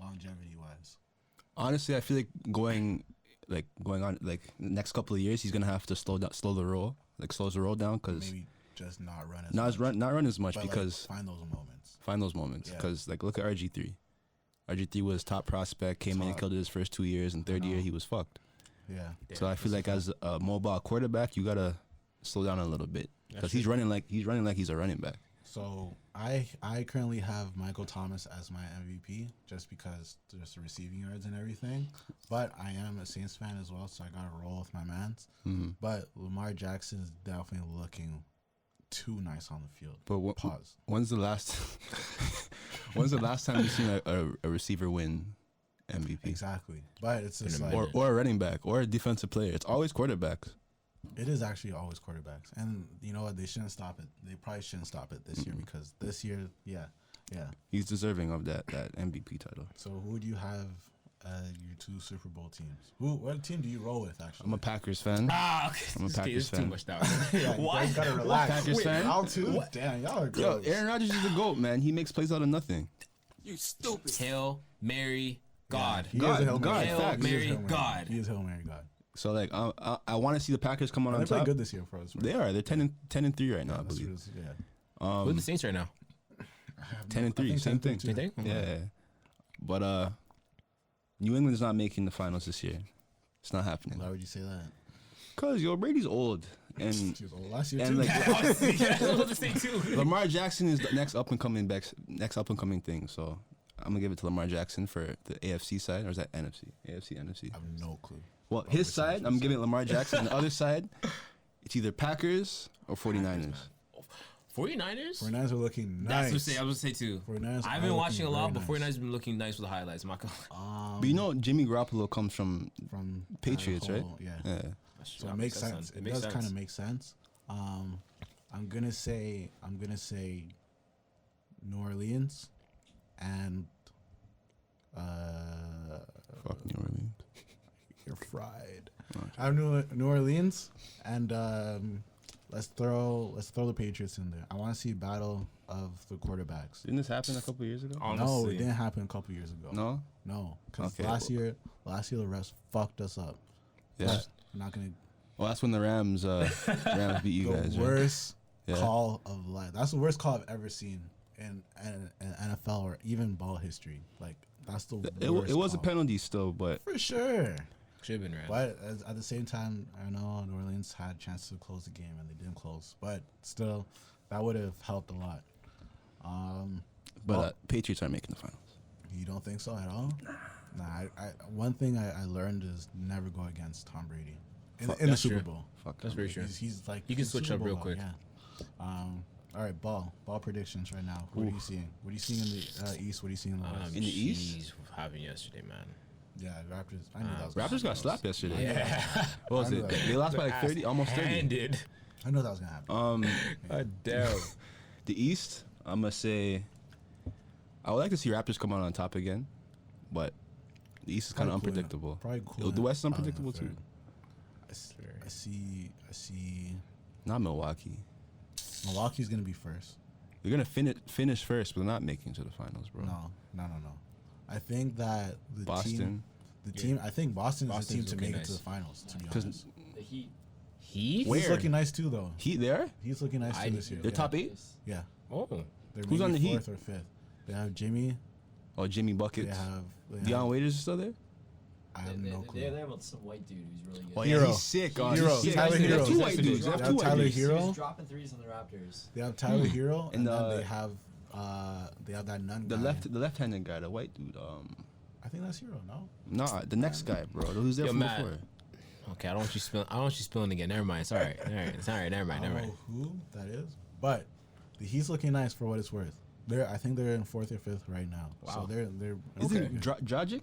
A: longevity wise?
B: Honestly, I feel like going on the next couple of years, he's gonna have to slow the roll down because
A: Maybe just not run as
B: not run as much
A: but, like,
B: because
A: find those moments.
B: because
A: Yeah.
B: like look at RG3. RG3 was top prospect, came in and killed it his first 2 years, and third year he was fucked.
A: Yeah.
B: So I feel like as a mobile quarterback, you gotta slow down a little bit because he's running like he's a running back.
A: So I currently have Michael Thomas as my MVP just because there's the receiving yards and everything. But I am a Saints fan as well, so I gotta roll with my mans.
B: Mm-hmm.
A: But Lamar Jackson is definitely looking too nice on the field.
B: But
A: Pause.
B: when's the last time you've seen a receiver win MVP?
A: Exactly. But it's just like
B: Or a running back or a defensive player. It's always quarterbacks.
A: it is actually always quarterbacks. And you know what? They shouldn't stop it. They probably shouldn't stop it this year because this year, yeah.
B: He's deserving of that MVP title.
A: So who do you have your two Super Bowl teams? What team do you roll with actually?
B: I'm a Packers fan.
C: Ah, okay.
B: I'm a Packers
C: Too
B: fan.
C: much now.
A: yeah, you guys gotta relax.
B: Packers fan?
A: Y'all too? Damn, y'all are
B: Yo,
A: gross.
B: Aaron Rodgers is the GOAT, man. He makes plays out of nothing.
C: Hail Mary God.
A: He
B: God,
A: is a Hail
B: God,
A: Mary.
C: Hail
B: facts.
A: He is
C: Mary
A: Hail Mary.
C: God.
A: He is Hail Mary God.
B: So like I want to see the Packers come on
A: They're playing
B: top.
A: good this year for us. Right?
B: They are. They're 10-3 right now, I
A: That's
B: believe.
A: what it is, yeah.
C: Who's the Saints right now?
B: 10-3, same thing.
C: Same thing?
B: Yeah. But New England's not making the finals this year. It's not happening.
A: Why would you say that?
B: Cause Brady's old and
A: She was old last year
B: and
A: too.
B: like
C: I was about to say too.
B: Lamar Jackson is the next up and coming thing. So I'm gonna give it to Lamar Jackson for the AFC side, or is that NFC? AFC, NFC.
A: I have no clue.
B: Well,
A: About
B: his
A: which
B: side,
A: side
B: I'm
A: you
B: giving Lamar Jackson. The other side, it's either Packers or 49ers.
C: 49ers?
A: 49ers are looking nice.
C: That's what I was gonna say too.
A: 49ers
C: I've
A: are
C: been
A: looking
C: watching a lot,
A: very
C: but
A: nice.
C: 49ers have been looking nice with the highlights. I'm not gonna.
B: But you know, Jimmy Garoppolo comes from
A: From
B: Patriots,
A: that
B: right?
A: whole- Yeah.
B: Yeah.
A: So it makes sense. It does kind of make sense. I'm gonna say New Orleans and
B: Fuck New Orleans.
A: you're fried. I have New Orleans and let's throw the Patriots in there. I want to see a battle of the quarterbacks.
B: Didn't this happen a couple years ago?
A: No,
C: Honestly.
A: it didn't happen a couple years ago.
B: No.
A: Because
B: Okay,
A: last year the refs fucked us up.
B: Yeah.
A: But I'm not gonna.
B: Well, that's when the Rams beat you
A: The
B: guys. Right?
A: worst
B: Yeah.
A: call of life. That's the worst call I've ever seen in NFL or even ball history. Like that's the worst.
B: It was a
A: call.
B: penalty still, but
A: for sure.
C: Should have been red.
A: But at the same time, I know New Orleans had a chance to close the game and they didn't close. But still, that would have helped a lot.
B: Patriots aren't making the finals.
A: You don't think so at all? Nah. One thing I learned is never go against Tom Brady in the
C: That's
A: Super
C: true.
A: Bowl.
B: Fuck.
C: That's very true.
A: He's like
C: You can
A: he's
C: switch
A: Super
C: up real
A: Bowl,
C: quick.
A: Yeah. All right, ball predictions right now. What are you seeing? What are you seeing in the East? What are you seeing in the West?
B: In the East?
C: jeez, what happened yesterday, man.
A: Yeah, Raptors. I knew that was
B: Raptors got slapped yesterday.
C: Yeah.
B: What was
A: I
B: it?
A: know that.
B: They lost by like 30, almost 30.
C: Handed.
A: I knew that was gonna happen.
C: Damn.
B: The East, I'm gonna say, I would like to see Raptors come out on top again, but the East is kind of
A: Probably cool,
B: unpredictable.
A: Probably cool.
B: The West is
A: out in the
B: unpredictable too.
A: third. I see.
B: Not Milwaukee.
A: Milwaukee's gonna be first.
B: They're gonna finish first, but they're not making to the finals, bro.
A: No. I think that the
B: Boston.
A: team. I think Boston is the team
C: Boston's
A: to
C: looking
A: make it to
C: nice.
A: the finals. To be
B: 'Cause
A: honest,
E: The Heat.
C: Heat?
B: Where?
A: he's looking nice too, though.
B: Heat there?
A: He's looking nice too this year.
B: They're
A: yeah.
B: top 8?
A: Yeah,
C: Oh.
A: they're
B: Who's on
A: maybe
B: the Heat?
A: fourth or fifth. They have Jimmy.
B: Oh, Jimmy
A: They
B: Buckets.
A: have.
B: Deion Waiters is still there?
A: I have no clue.
E: They're there with some white dude who's really good.
B: Oh,
A: Hero.
B: yeah, he's sick. Oh,
A: Hero.
B: he's sick.
A: Tyler
B: They have
A: Hero.
B: two white dudes. They
A: They
B: have
A: have
B: two white
A: Tyler
B: dudes.
E: He
A: Hero.
E: was dropping threes on the Raptors.
A: They have Tyler Hero, and
B: And,
A: then they have that nun
B: The
A: guy.
B: left-handed guy, the white dude.
A: I think that's Hero. No.
B: Nah, the next guy, bro. Who's there
C: Yo,
B: from
C: Matt.
B: before?
C: Okay, I don't want you spilling again. Never mind. It's all right. All right. It's all right. Never mind.
A: I
C: Never
A: don't
C: mind.
A: know who that is, but he's looking nice for what it's worth. I think they're in fourth or fifth right now.
C: Wow.
A: So they're
B: Is
A: okay.
B: it Dragic?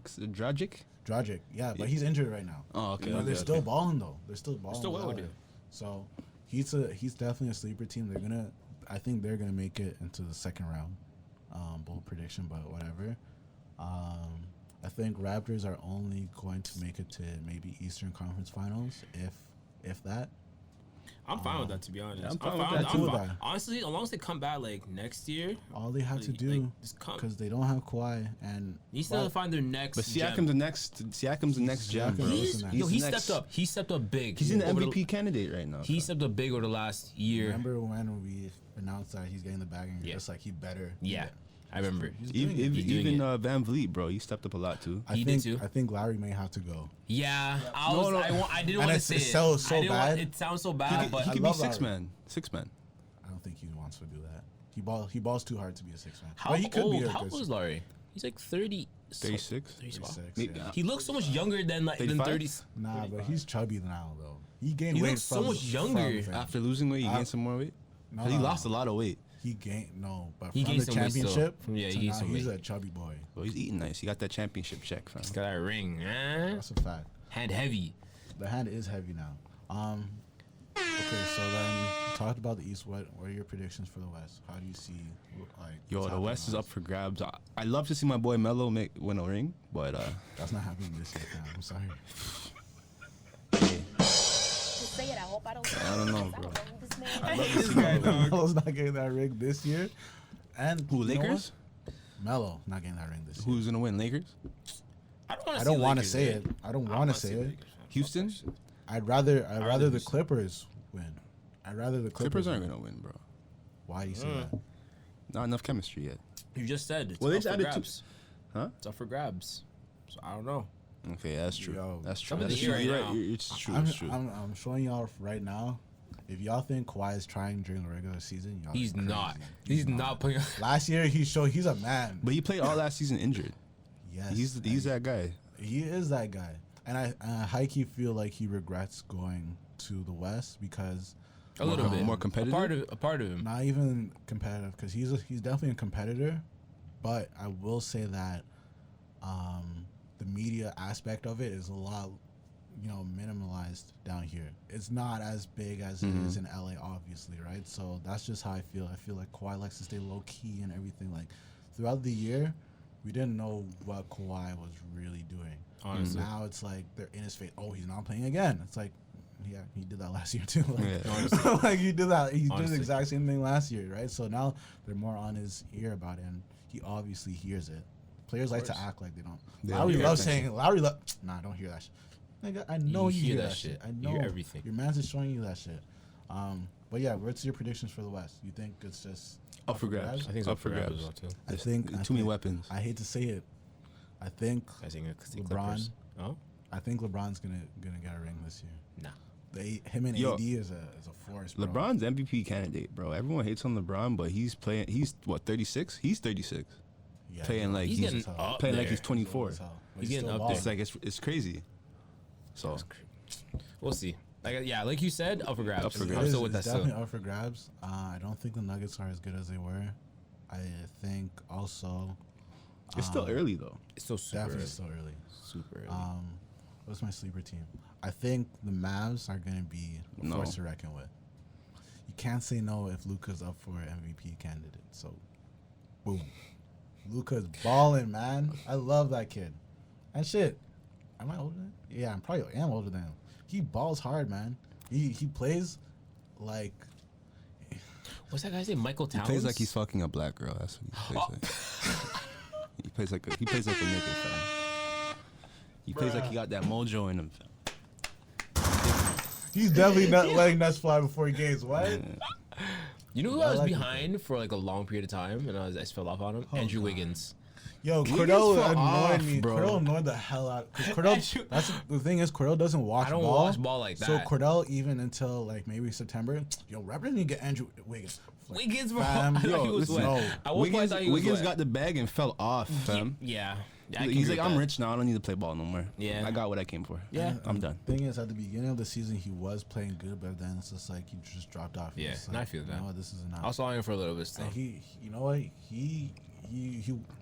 A: Dragic, yeah, but he's injured right now.
B: Oh, okay.
A: But
B: okay,
A: they're still
B: okay.
A: balling though. They're still balling.
C: still well
A: well.
C: with it.
A: So he's definitely a sleeper team. I think they're gonna make it into the second round. Bold prediction, but whatever. I think Raptors are only going to make it to maybe Eastern Conference Finals, if that.
C: I'm fine with that, to be honest.
B: Yeah, I'm
C: I'm
B: fine with
C: fine
B: that
C: with
A: too.
C: that. Honestly, as long as they come back like next year,
A: All they have to
C: Like,
A: do,
C: just come.
A: because they don't have Kawhi and
C: they still find their next.
B: But
C: gem.
B: Siakam's the next gem, bro.
A: He's-
C: Yo, he
B: the next-
C: stepped up. He stepped up big.
B: He's in the
C: over
B: MVP candidate right now.
C: He stepped up big over the last year.
A: Remember when we announced that he's getting the bag and you're
C: Yeah.
A: just like he better?
C: Yeah, I remember.
A: He's doing it.
B: Even,
C: He's doing
B: even
C: it.
B: Van Vliet, bro, he stepped up a lot too.
A: I
C: He
A: think
C: did too.
A: I think Larry may have to go.
C: Yeah,
B: No.
C: I didn't
A: And
C: want to
A: it's
C: say it.
A: so
C: I didn't
A: bad.
C: it sounds so
B: He
C: bad,
B: could,
C: but
B: he
A: I
B: could be
A: love
B: six
A: Larry.
B: man.
A: I don't think he wants to do that. He balls too hard to be a 6 man.
C: how
A: But he could
C: old?
A: be a
C: How
A: good
C: old is Larry? He's like 30.
B: 36?
C: 36.
A: 36,
B: Maybe-
A: yeah.
C: He looks so much younger than
B: 35?
C: 30s.
A: Nah, but he's chubby now though. He gained
C: He
A: weight
C: looks so
A: from
C: much younger.
A: from-
B: After losing weight, he gained some more weight.
A: No,
B: 'Cause he
A: no,
B: lost a lot of weight.
A: He gained but
C: He
A: from
C: gained
A: the
C: some weight still.
A: championship.
C: Yeah, he
A: to
C: gained
A: now,
C: some
A: he's
C: weight.
A: a chubby boy.
B: Bro, he's eating nice. He got that championship check, fam.
C: Got that ring. Eh?
A: That's a fact.
C: Hand heavy.
A: The hand is heavy now. Okay, so then we talked about the East. What are your predictions for the West? How do you see like?
B: Yo,
A: what's
B: the
A: happening
B: West
A: in
B: is up for grabs. I love to see my boy Melo win a ring, but
A: That's not happening this year, fam. I'm sorry.
D: Just say it. I hope I don't.
B: I don't know,
D: I
B: bro.
D: don't know who this man
B: I love
D: is.
B: to see Melo.
A: Melo's not getting that ring this year. And
B: Who,
A: you know
B: Lakers?
A: what? Melo not getting that ring this year.
B: Who's gonna win? Lakers?
A: I don't want to say it. I don't want to say it.
B: Houston?
A: I'd rather the
C: Houston.
A: Clippers win. I'd rather the
B: Clippers
A: Clippers
B: aren't
A: win.
B: gonna win, bro.
A: Why do you say that?
B: Not enough chemistry yet.
C: You just said it's
B: Well, they
C: up
B: just
C: for
B: added two-
C: grabs.
B: Huh?
C: It's up for grabs. So I don't know.
B: Okay, that's true.
A: Yo,
B: That's true.
C: some of
B: That's
C: the
B: true.
C: year
B: You're
C: right
B: right.
C: now.
B: It's true.
A: I'm,
B: It's true.
A: I'm showing y'all right now. If y'all think Kawhi is trying during the regular season, y'all
C: He's
A: are crazy.
C: not. He's not playing.
A: Last year he's a man.
B: But he played all last season injured.
A: Yes,
B: He's that guy.
A: He is that guy, and I high key feel like he regrets going to the West because
C: A little bit
B: more competitive.
C: A part of him.
A: Not even competitive, because he's definitely a competitor, but I will say that the media aspect of it is a lot, minimalized down here. It's not as big as it is in LA, obviously, right? So that's just how I feel. I feel like Kawhi likes to stay low key and everything. Like throughout the year, we didn't know what Kawhi was really doing.
C: Honestly.
A: Now it's like they're in his face. Oh, he's not playing again. It's like, yeah, he did that last year too. Like he did that. He did the exact same thing last year, right? So now they're more on his ear about it, and he obviously hears it. Players like to act like they don't. Lowry loves saying, nah, don't hear that shit. Nigga, I know you hear that shit. I know.
C: You hear everything.
A: Your man's is showing you that shit. But yeah, what's your predictions for the West? You think it's just
B: up for grabs?
C: I think it's up for grabs as well too.
A: I think
B: too many weapons.
A: I hate to say it. I think
C: LeBron. Oh,
A: I think LeBron's gonna get a ring this year.
C: nah.
A: Him and AD is a force. Bro.
B: LeBron's MVP candidate, bro. Everyone hates on LeBron, but he's playing. He's what, 36? He's 36.
A: Yeah,
B: Playing like
C: he's
B: he's
C: getting up
B: playing like
C: there.
B: he's 24.
C: He's getting up
B: It's
C: there.
B: like it's crazy. So
C: We'll see. Like you said, up for grabs.
B: Up for
C: I'm
B: grabs.
C: still with that.
A: It's definitely up for grabs. I don't think the Nuggets are as good as they were. I think also
B: it's still early though.
C: It's still super
A: definitely
C: early.
A: still early.
C: Super early.
A: What's my sleeper team? I think the Mavs are going to be a
B: No.
A: force to reckon with. You can't say no if Luka's up for MVP candidate. So, boom. Luka's balling, man. I love that kid. And shit, am I older than him? Yeah, I am older than him. He balls hard, man. He plays like...
C: What's that guy's name? Michael
B: He
C: Towns.
B: plays like he's fucking a black girl. That's what he plays like. He plays like a nigga, fam. He plays like he got that mojo in him, fam.
A: He's definitely not letting nuts fly before games. What?
C: You know who
A: I
C: I was
A: like
C: behind for like a long period of time, and I just fell off on him. Andrew
A: God.
C: Wiggins.
A: Yo,
B: Wiggins
A: Cordell
B: fell
A: annoyed
B: off,
A: me.
B: bro.
A: Cordell annoyed the hell out. Cause Cordell, that's the thing is Cordell doesn't watch
C: I don't
A: ball.
C: watch ball like that.
A: So Cordell, even until like maybe September, yo, Raptors need to get Andrew Wiggins. Like,
C: Wiggins, bro.
A: fam,
C: I thought
B: yo,
C: he was
B: listen,
C: wet.
A: no.
C: At one point, I thought he was
B: Wiggins
C: wet.
B: got the bag and fell off, fam.
C: Yeah.
B: He's like, I'm rich now. I don't need to play ball no more.
C: Yeah.
B: I got what I came for.
C: Yeah.
B: I'm done.
A: Thing is, at the beginning of the season, he was playing good, but then it's just like he just dropped off.
C: Yeah,
A: It's
C: and
A: like,
C: I feel that.
A: You know what, this is enough.
C: I saw him for a little bit still.
A: And you know what? He,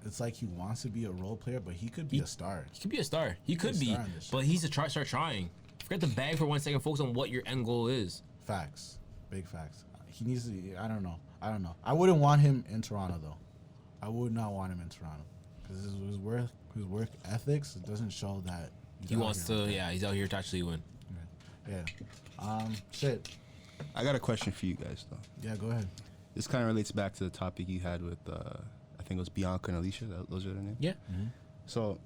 A: it's like he wants to be a role player, but he could be a star.
C: He could be a star. He could
A: be a
C: be,
A: star in this shit.
C: but he's to start trying. Forget the bag for 1 second. Focus on what your end goal is.
A: Facts, big facts. He needs to. I don't know. I wouldn't want him in Toronto though. I would not want him in Toronto because his work ethics, it doesn't show that
C: He wants to. Yeah, he's out here to actually win.
A: Yeah. Shit.
B: I got a question for you guys though.
A: Yeah, go ahead.
B: This kind of relates back to the topic you had with I think it was Bianca and Alicia. Those are their names.
C: Yeah.
B: So,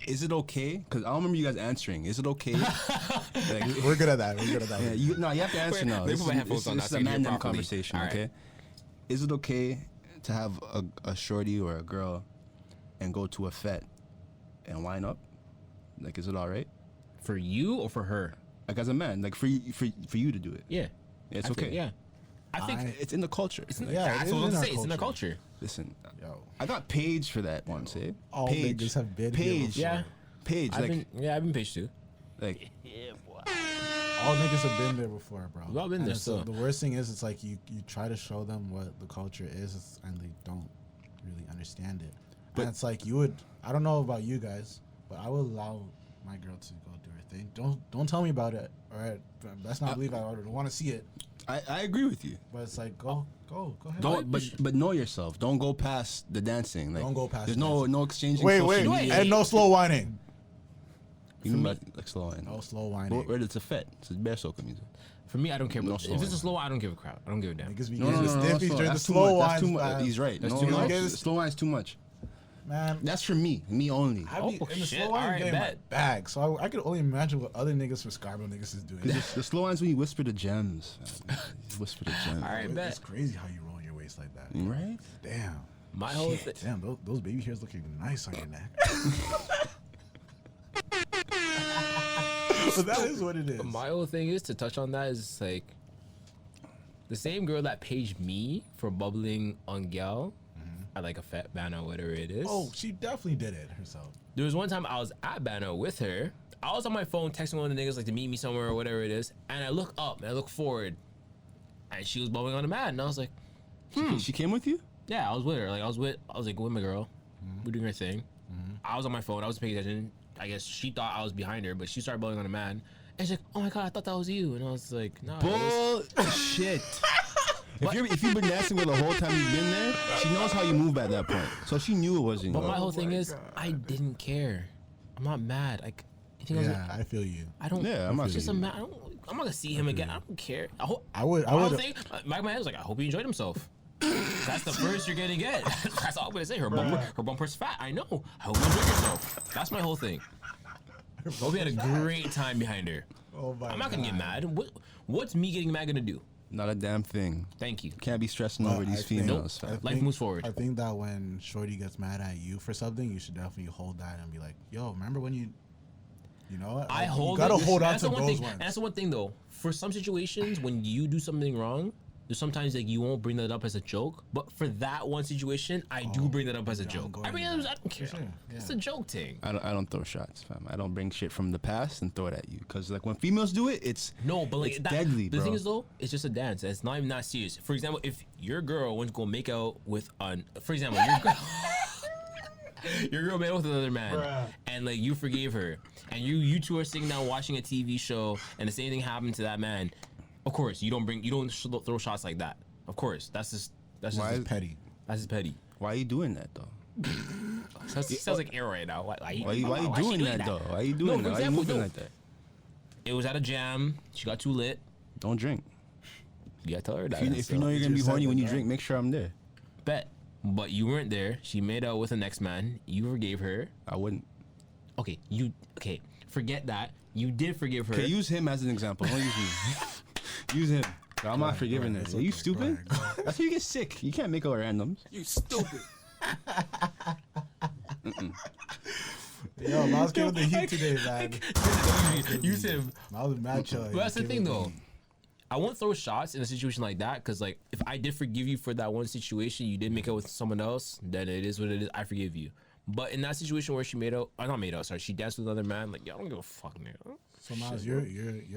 B: is it okay? Because I don't remember you guys answering. Is it okay? Like,
A: We're good at that.
B: yeah, you have to answer
C: Wait,
B: now.
C: let me
B: This
C: put my
B: is,
C: headphones
B: this,
C: on
B: this
C: now
B: is
C: so
B: a
C: I can hear
B: man-them
C: properly.
B: conversation,
C: All right.
B: okay? Is it okay to have a shorty or a girl and go to a fete and wind up? Like, is it all right?
C: For you or for her?
B: Like, as a man, like for you to do it.
C: Yeah.
B: It's
C: I think-
B: okay.
C: yeah. I think
B: It's in the culture. Like,
A: Yeah, it
C: that's
A: is
C: what I'm
A: in our
C: saying. It's in the
A: culture.
C: culture.
B: Listen,
A: Yo,
B: I got Paige for that once, eh?
A: all
B: Paige.
A: niggas have been here
B: Paige.
A: before.
C: Yeah.
B: Paige.
C: I've been patient too.
B: like
A: All niggas have been there before, bro.
C: We've all been
A: And
C: there,
A: so
C: so.
A: the worst thing is, it's like you try to show them what the culture is, and they don't really understand it.
B: But-
A: And it's like I don't know about you guys, but I would allow my girl to go do her thing. Don't tell me about it. All right, let's not believe I want to see it.
B: I agree with you.
A: But it's like go ahead.
B: Don't, but know yourself. Don't go past the dancing. Like,
A: Don't go past
B: There's
A: the
B: no
A: dancing.
B: exchanging.
A: Wait,
B: social media.
A: and no slow whining.
B: You mean by, like slow wine?
A: No slow whining.
B: Where it's a fet. It's a bear soca music.
C: For me, I don't care.
B: No
C: If
B: slow
C: it's a
B: wine.
C: slow, I don't give a crap. I don't give a damn.
A: Niggas be
B: No,
A: getting the stiffies during the
B: That's too
A: slow
B: much. That's
A: wines.
B: too much.
A: man.
B: He's right.
C: That's
B: no,
C: too
B: no,
C: much.
B: slow wine's too much.
A: Man,
B: That's for me only.
A: I be
C: Oh,
A: in the
C: shit.
A: slow wine
C: Alright,
A: getting my
C: bet.
A: bag, so I could only imagine what other niggas from Scarborough niggas is doing.
B: The slow wine's when you whisper the gems. Man. You whisper the gems.
C: All right, bet.
A: It's crazy how you roll your waist like that.
B: Right?
A: Damn.
C: My whole thing.
A: Damn, those baby hairs looking nice on your neck. But that is what it is.
C: My whole thing is to touch on that is like the same girl that paged me for bubbling on gal at like a fat banner or whatever it is.
A: Oh, she definitely did it herself.
C: There was one time I was at banner with her. I was on my phone texting one of the niggas like to meet me somewhere or whatever it is, and I look up and I look forward, and she was blowing on a man, and I was like,
B: She came with you?
C: yeah, I was with her. Like I was with my girl. We're doing her thing. I was on my phone. I was paying attention. I guess she thought I was behind her, but she started blowing on a man. And she's like, "Oh my god, I thought that was you." And I was like, "No."
B: Bullshit. If you've been dancing with her the whole time you've been there, she knows how you move at that point. So she knew it wasn't
C: But
B: you.
C: my whole thing is, I didn't care. I'm not mad. Like, you think
A: Yeah, I feel you.
C: I don't.
B: Yeah, I'm not
C: It's just a
B: sure.
C: man. I'm not gonna see him again. I don't care.
A: I would.
C: My man was like, I hope he enjoyed himself. That's the first you're gonna get. That's all I'm gonna say. Her bumper's fat. I know. I hope you enjoyed yourself. That's my whole thing. Hope you had a great time behind her.
A: Oh my
C: I'm not gonna get mad. What's me getting mad gonna do?
B: Not a damn thing.
C: Thank you.
B: Can't be stressing over these females. fam.
C: Life moves forward.
A: I think that when Shorty gets mad at you for something, you should definitely hold that and be like, "Yo, remember when you know what?
C: I
A: Like,
C: hold.
A: You gotta
C: it.
A: hold on
C: That's
A: to
C: the one
A: those
C: thing.
A: ones.
C: And that's the one thing though. For some situations, when you do something wrong, there's sometimes like you won't bring that up as a joke. But for that one situation, I do bring that up as a joke. I mean, I don't care.
A: sure,
C: It's a joke thing.
B: I don't throw shots, fam. I don't bring shit from the past and throw it at you. Cause like when females do it, it's
C: No, but like
B: it's
C: that,
B: deadly,
C: the
B: bro.
C: thing is though, it's just a dance. It's not even that serious. For example, if your girl went to go make out with for example, your girl made out with another man, and like you forgave her, and you two are sitting down watching a TV show, and the same thing happened to that man. Of course, you don't throw shots like that. Of course, that's just
B: Why is-
A: petty.
C: that's just petty.
B: why are you doing that though?
C: Sounds like error right now. Why
B: Why you
C: she
B: doing that though? Why you doing
C: for
B: that? Why you
C: example,
B: moving
C: no.
B: like that?
C: It was at a jam. She got too lit.
B: Don't drink.
C: You gotta tell her that.
B: If you know you're gonna be
A: just said
B: horny when
A: that,
B: you
A: yeah.
B: drink, make sure I'm there.
C: Bet. But you weren't there. She made out with the next man. You forgave her.
B: I wouldn't.
C: Okay, forget that. You did forgive her.
B: Okay, use him as an example. Don't use me. Use him. I'm not forgiving
A: go
B: that.
A: ahead,
B: Are you
A: it's okay,
B: stupid?
A: go ahead,
B: That's how you get sick. You can't make out randoms.
C: You stupid.
A: Yo, Miles came with the heat today, man.
C: Use him.
A: Miles was mad chill.
C: But that's the thing, though. I won't throw shots in a situation like that because, like, if I did forgive you for that one situation, you did make out with someone else, then it is what it is. I forgive you. But in that situation where she she danced with another man, like, yo, I don't give a fuck, nigga.
A: So Miles, you're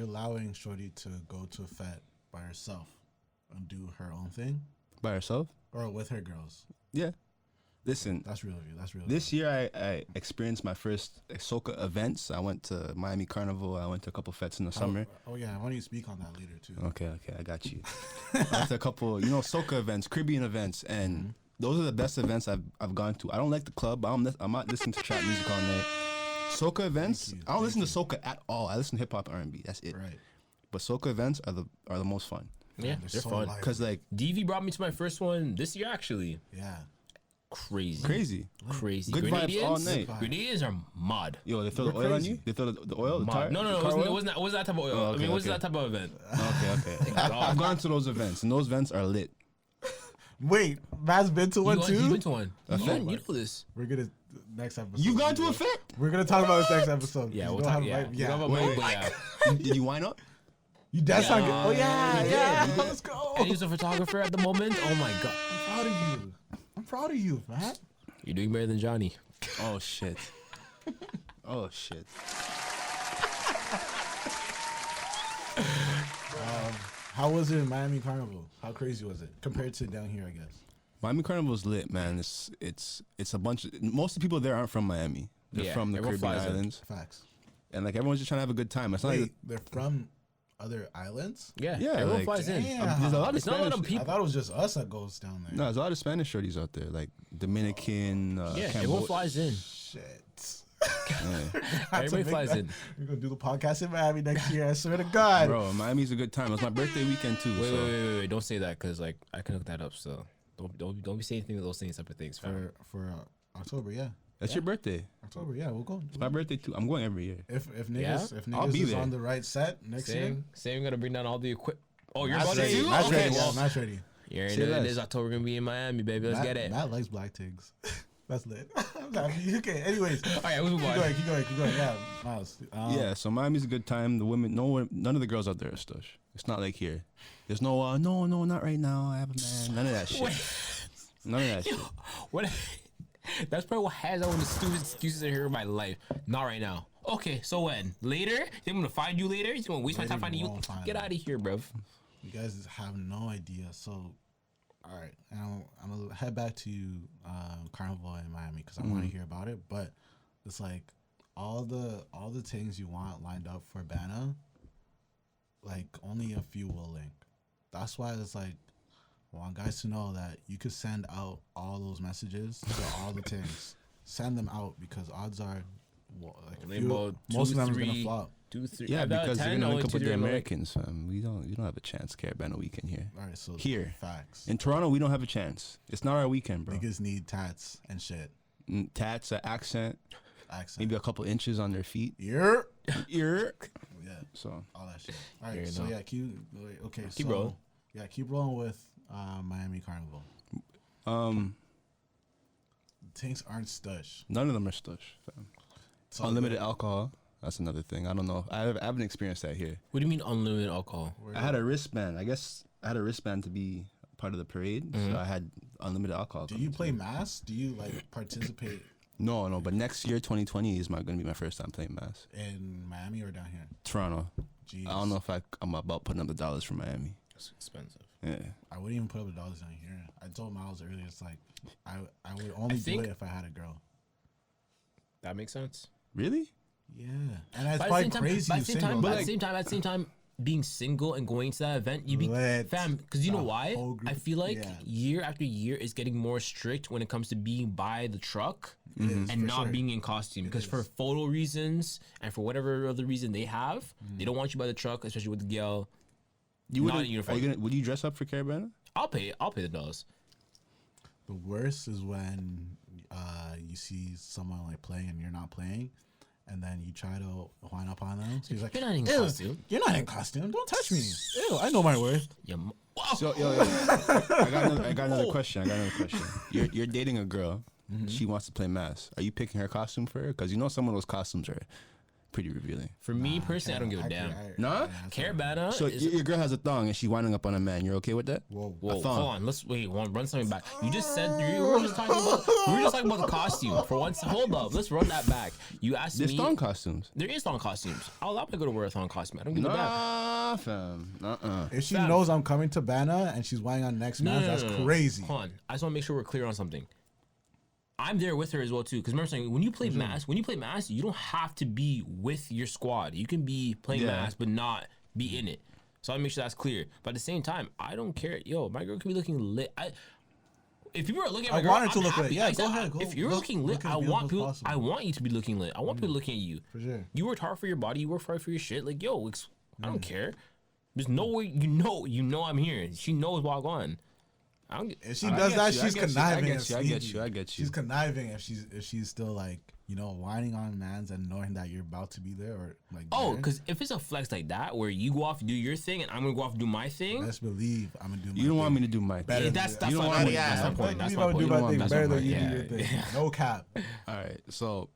A: allowing Shorty to go to a fete by herself and do her own thing,
B: By herself?
A: or with her girls.
B: Yeah. Listen,
A: That's real of you. That's real.
B: this year I experienced my first Soca events. I went to Miami Carnival. I went to a couple fetes in the summer.
A: Oh yeah, I want you to speak on that later too.
B: Okay, I got you. I went to a couple, Soca events, Caribbean events, and those are the best events I've gone to. I don't like the club. I'm not listening to trap music all night. Soca events, I don't listen to Soca at all. I listen to hip hop, R&B. That's it.
A: Right.
B: But Soca events are the most fun.
C: Yeah,
A: They're
C: they're
A: so
C: fun.
A: light.
B: Cause like
C: DV brought me to my first one this year, actually.
A: Yeah.
C: Crazy.
B: crazy.
C: Crazy.
B: Good vibes all night.
C: Grenadians are mod.
B: Yo, they throw
A: We're
B: the oil on
A: crazy.
B: you. They throw the oil. The
C: Mod.
B: tar,
C: No,
B: the
C: it
B: car oil?
C: wasn't that type of oil.
B: Oh,
C: I mean, it wasn't
B: okay.
C: that type of event.
B: Okay. I've gone to those events, and those events are lit.
A: Wait, Matt's been to one
C: You
A: too.
C: went to one. You know this.
A: We're gonna next episode.
B: You've gone to a fete?
A: We're gonna talk about this next episode.
C: Yeah,
A: You
C: we'll
A: don't
C: talk.
A: have
C: Yeah,
A: right-
C: We'll talk about
B: Wait,
C: mine,
B: wait.
C: but yeah.
B: Did you wind up?
A: You dance on. Oh
C: Yeah,
A: yeah,
C: he did.
A: Let's go.
C: And he's a photographer at the moment. Oh my god,
A: I'm proud of you. I'm proud of you, Matt.
C: you're doing better than Johnny.
B: Oh shit. Oh shit.
A: How was it in Miami Carnival? How crazy was it compared to down here? I guess.
B: Miami Carnival's lit, man. It's a bunch of most of the people there aren't from Miami. They're
C: Yeah,
B: from the
C: everyone
B: Caribbean
C: flies in.
B: islands,
A: Facts.
B: and like everyone's just trying to have a good time. It's not
A: Wait,
B: like
A: they're from other islands?
C: Yeah,
B: Yeah,
C: everyone
B: like,
C: flies in.
A: damn.
B: there's a lot of
C: It's not a lot of
B: Spanish.
A: I
C: people.
A: thought it was just us that goes down there.
B: No, there's a lot of Spanish shorties out there, like Dominican.
C: Yeah, everyone flies in.
A: Shit.
C: Everybody flies in.
A: We're gonna do the podcast in Miami next year. I swear to God.
B: Bro, Miami's a good time. It was my birthday weekend too.
C: Wait,
B: so.
C: wait. Don't say that because like I can hook that up. So don't be saying anything of those things, separate things. Fam.
A: For October, yeah.
B: That's your birthday.
A: October, yeah. We'll go.
B: It's my birthday too. I'm going every year.
A: If niggas
C: Yeah?
A: if
B: I'll
A: niggas
B: be
A: is
B: there.
A: on the right set next year.
C: Saying gonna bring down all the equipment. Oh, you're
A: Matt's
C: about to
A: ready.
C: too?
A: Matt's
C: Okay,
A: ready.
C: well,
A: Yeah, Matt's ready.
C: you already
B: Say
C: know it
B: less.
C: is October gonna be in Miami, baby. Let's
A: Matt,
C: get it.
A: Matt likes black tigs. That's lit. I'm happy. Okay. Anyways,
C: All right, we'll move
A: keep
C: on.
A: going. Keep going. Yeah, Miles.
B: Yeah, so Miami's a good time. The women, none of the girls out there are stush. It's not like here. There's no, no, not right now. I have a man. None of that shit. None of that shit.
C: What? That's probably what has one of the stupidest excuses I hear in my life. Not right now. Okay, so when? Later? You think I'm gonna find you later? You think I'm gonna waste my
A: Later
C: time finding
A: you
C: you?
A: won't find
C: Get
A: me.
C: out of here, bruv.
A: You guys have no idea. So, all right, and I'm gonna head back to Carnival in Miami because I want to hear about it. But it's like all the things you want lined up for Bana, like only a few will link. That's why it's like I want guys to know that you could send out all those messages to all the things. Send them out because odds are, like most of them are gonna flop.
C: 2, 3.
B: Yeah, because they're gonna link up with the
C: American.
B: Americans. You don't have a chance. Carabana weekend here.
A: All right, so
B: Here.
A: facts.
B: In Toronto, we don't have a chance. It's not our weekend, bro.
A: Niggas need tats and shit.
B: Tats, an accent,
A: Accent.
B: maybe a couple inches on their feet.
A: Yeah.
B: Ear.
A: Yeah.
B: So
A: All that shit. All right.
C: Fair
A: So
C: enough.
A: yeah, keep
C: Keep rolling.
A: Yeah, keep rolling with Miami Carnival. Things aren't stush.
B: none of them are stush. fam.
A: So
B: Unlimited alcohol. That's another thing. I don't know. I haven't experienced that here.
C: What do you mean unlimited alcohol?
B: I had a wristband. I guess I had a wristband to be part of the parade, so I had unlimited alcohol.
A: Do
B: coming
A: you
B: to
A: play
B: me.
A: mass? Do you like participate
B: No. But next year, 2020, is going to be my first time playing mass.
A: in Miami or down here?
B: Toronto.
A: Jeez.
B: I don't know if I'm about putting up the dollars for Miami.
C: It's expensive.
B: Yeah.
A: I wouldn't even put up the dollars down here. I told Myles earlier, it's like I would only do
C: think-
A: it if I had a girl.
C: That makes sense.
B: Really?
A: Yeah, and it's
C: But
A: probably
C: at the same time,
A: crazy.
C: but
A: you
C: at the same
A: single.
C: time, but at
B: like-
C: the same time, being single and going to that event, you be
A: Lit.
C: fam. Because you know
A: The
C: why?
A: whole group-
C: I feel like
A: yeah.
C: year after year is getting more strict when it comes to being by the truck
A: It is,
C: and
A: for
C: not
A: sure.
C: being in costume. Because for photo reasons and for whatever other reason they have, they don't want you by the truck, especially with the girl.
B: You
C: Not
B: would
C: in uniform.
B: would you dress up for Carabana?
C: I'll pay the dollars.
A: The worst is when you see someone like playing and you're not playing, and then you try to wind up on them. So he's like,
C: You're not in
A: "Ew,
C: costume."
A: You're not in costume. Don't touch me. Ew, I know my worth.
C: Yeah.
B: So, yo, I got another question. You're dating a girl. She wants to play mass. Are you picking her costume for her? Because you know some of those costumes are pretty revealing.
C: For me personally, I don't give a damn.
B: Nah?
C: Carabana
B: So
C: is
B: your girl has a thong and she's winding up on a man. You're okay with that?
A: Whoa.
C: Whoa,
B: thong.
C: hold on. Let's run something back. You just said we were just talking about the costume. For once, hold up. Let's run that back. You asked
B: There's
C: me.
B: thong costumes.
C: There is thong costumes. I'll allow my girl to wear a thong costume. I don't give a damn.
B: Nah, fam.
A: If she
C: Fam.
A: knows I'm coming to Bana and she's weighing on next man, that's crazy.
C: Hold on. I just want to make sure we're clear on something. I'm there with her as well too. Because remember saying when you play mass, you don't have to be with your squad. You can be playing
B: Yeah.
C: mass but not be in it. So I make sure that's clear. But at the same time, I don't care. Yo, my girl could be looking lit. If people are looking at my
A: I
C: girl,
A: want her to
C: I'm
A: look lit.
C: happy.
A: Yeah,
C: I said,
A: go ahead, go
C: if you're
A: look-
C: looking lit,
A: look as
C: I want
A: beautiful as
C: people.
A: possible.
C: I want you to be looking lit. I want people looking at you.
A: For sure.
C: You worked hard for your body. You worked hard for your shit. Like yo, I don't care. There's no way you know I'm here. She knows what I'm on. I don't get.
A: If she
B: I
A: does
B: get
A: that,
B: you, I
A: she's
B: get you,
A: conniving.
B: I
A: and
B: get you, I get
A: sneaky.
B: you, I get you.
A: She's conniving if she's still like whining on mans and knowing that you're about to be there or like.
C: Oh,
A: there.
C: because if it's a flex like that where you go off and do your thing and I'm gonna go off and do my thing,
A: best believe I'm gonna do. My
B: You don't want me
A: thing.
B: to do my
A: Better
B: thing.
C: that's
B: You don't
C: my
B: want
C: point.
B: me-
C: That's my
B: yeah,
C: point. That's
A: You
C: my
A: gotta
C: point.
A: do my
B: want
A: thing
B: me to
A: better
B: do
A: than
B: my
A: you
C: thing.
A: do your
C: Yeah,
A: thing. No cap.
B: All right, so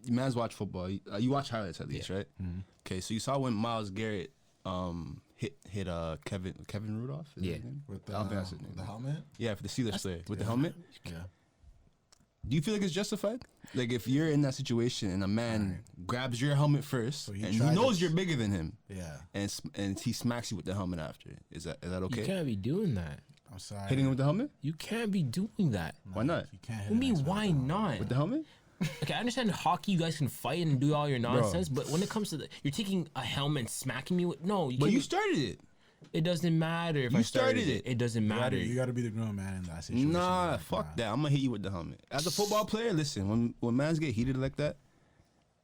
B: you man's watch football. You watch highlights at least, right? Okay, so you saw when Myles Garrett hit Kevin Rudolph. Is that
C: Yeah.
B: his name?
A: With
B: I don't think that's his name.
A: the helmet.
B: Yeah, for the Steelers player with the helmet.
A: Yeah.
B: Do you feel like it's justified? Like if you're in that situation and a man grabs your helmet first
A: he
B: and he
A: tried
B: knows
A: to-
B: you're bigger than him
A: Yeah.
B: and he smacks you with the helmet after, is that
C: You
B: okay?
C: can't be doing that.
A: I'm sorry.
B: Hitting him with the helmet?
C: You can't be doing that.
B: Why not?
A: You can't hit
C: What do
A: an
C: you mean?
A: X-Man.
C: Why not?
B: With the helmet?
C: Okay, I understand hockey. You guys can fight and do all your nonsense, but when it comes to you're taking a helmet and smacking me with you
B: But
C: can't.
B: you started it.
C: It doesn't matter if
B: You
C: I started
B: started it.
C: It doesn't
A: You
C: matter.
A: gotta be the grown man in that situation.
B: Nah,
A: Like,
B: fuck that. I'm gonna hit you with the helmet. As a football player, listen, when mans get heated like that,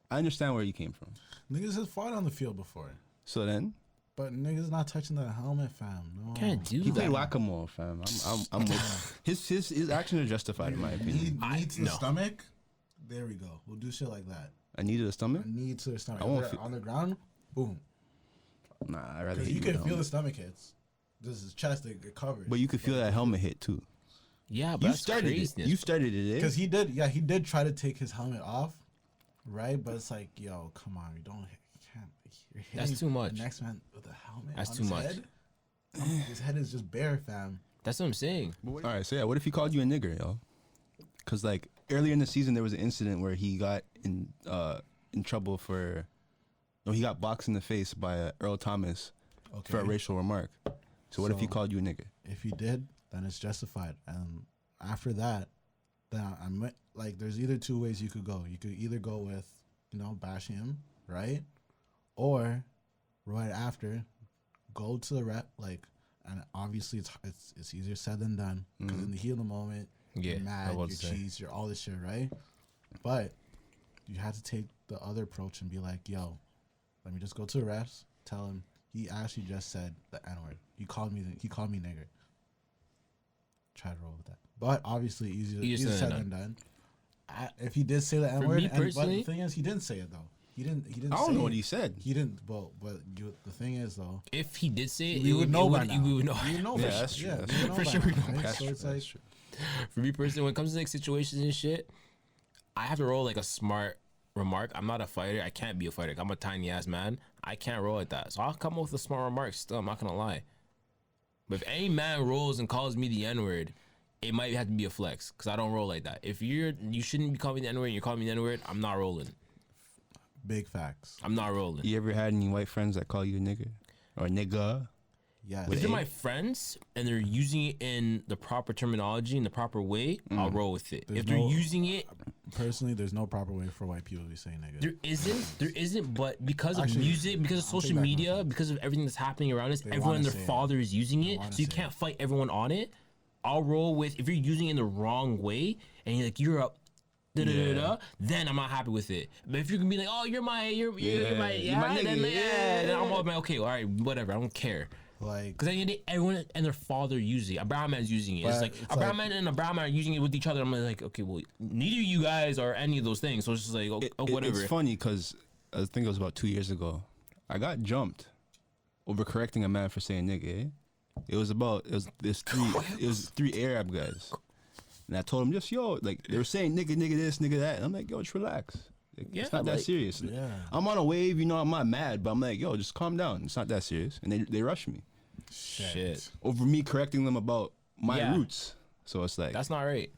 B: I understand where you came from.
A: Niggas has fought on the field before,
B: So then
A: but niggas not touching the helmet, fam. No.
C: Can't do
B: he
C: that.
B: played whack-a-mole, fam. I'm with his actions are justified in my opinion.
A: Knee to the
C: no.
A: stomach. There we go. We'll do shit like that.
B: I needed a stomach.
A: Knee to the stomach.
B: I won't
A: If they're
B: feel-
A: on the ground. Boom.
B: Nah, I'd rather
A: Because
B: hit
A: you
B: you
A: can
B: with the
A: feel the
B: helmet.
A: stomach hits. This is chest. It covers.
B: But you could feel that helmet hit too.
C: Yeah, but
B: You
C: that's
B: started
C: craziness.
B: it. You started it.
A: Because he did. Yeah, he did try to take his helmet off, right? But it's like, yo, come on, you don't. You can't. You're
C: That's
A: hitting
C: too much.
A: The next man with a helmet.
C: That's
A: on
C: too
A: his
C: much.
A: Head. His head is just bare, fam.
C: That's what I'm saying.
B: All right, so yeah, what if he called you a nigger, yo? Because like earlier in the season, there was an incident where he got in trouble for, he got boxed in the face by Earl Thomas for a racial remark. So what if he called you a nigga?
A: If he did, then it's justified. And after that, then I'm like, there's either two ways you could go. You could either go with, bashing him, right? Or right after, go to the rep, and obviously it's easier said than done. Because in the heat of the moment, you're mad, you're cheese, you're all this shit, right? But you have to take the other approach and be like, yo, let me just go to the refs, tell him he actually just said the N-word. He called me nigger. Try to roll with that. But obviously easier said than done. If he did say the N-word, but the thing is, he didn't say it though. He didn't.
B: I don't know what he said.
A: He didn't. But the thing is though,
C: if he did say it,
A: we would know by now.
C: We would know.
A: We would know.
B: Yeah, that's true.
C: For sure, we know.
A: So it's like,
C: for me personally, when it comes to situations and shit, I have to roll a smart remark. I'm not a fighter. I can't be a fighter. I'm a tiny ass man. I can't roll like that. So I'll come up with a smart remark. Still, I'm not gonna lie. But if any man rolls and calls me the N-word, it might have to be a flex because I don't roll like that. If you shouldn't be calling me the N-word and you're calling me the N-word, I'm not rolling.
A: Big facts.
C: I'm not rolling.
B: You ever had any white friends that call you a nigger or nigga?
A: Yes.
C: If they're my friends and they're using it in the proper terminology in the proper way, I'll roll with it. If they're using it,
A: personally, there's no proper way for white people to be saying nigga.
C: There isn't. But because of music, because of social media, because of everything that's happening around us, everyone and their father is using it, so you can't fight everyone on it. I'll roll with if you're using it in the wrong way and you're up. Then I'm not happy with it. But if you're gonna be like, oh, you're my nigga, then I'm all like, okay, all right, whatever, I don't care. Because then everyone and their father using it. A brown man's using it. It's a brown man and a brown man are using it with each other. I'm like, okay, well, neither of you guys are any of those things. So it's just like, whatever.
B: It's funny because I think it was about 2 years ago. I got jumped over correcting a man for saying nigga. It was three Arab guys. And I told them just, they were saying nigga this, nigga that. And I'm like, yo, just relax. It's not that serious.
A: Yeah.
B: I'm on a wave, I'm not mad, but I'm like, yo, just calm down. It's not that serious. And they rushed me.
C: Shit.
B: Over me correcting them about my roots. So it's like,
C: that's not right.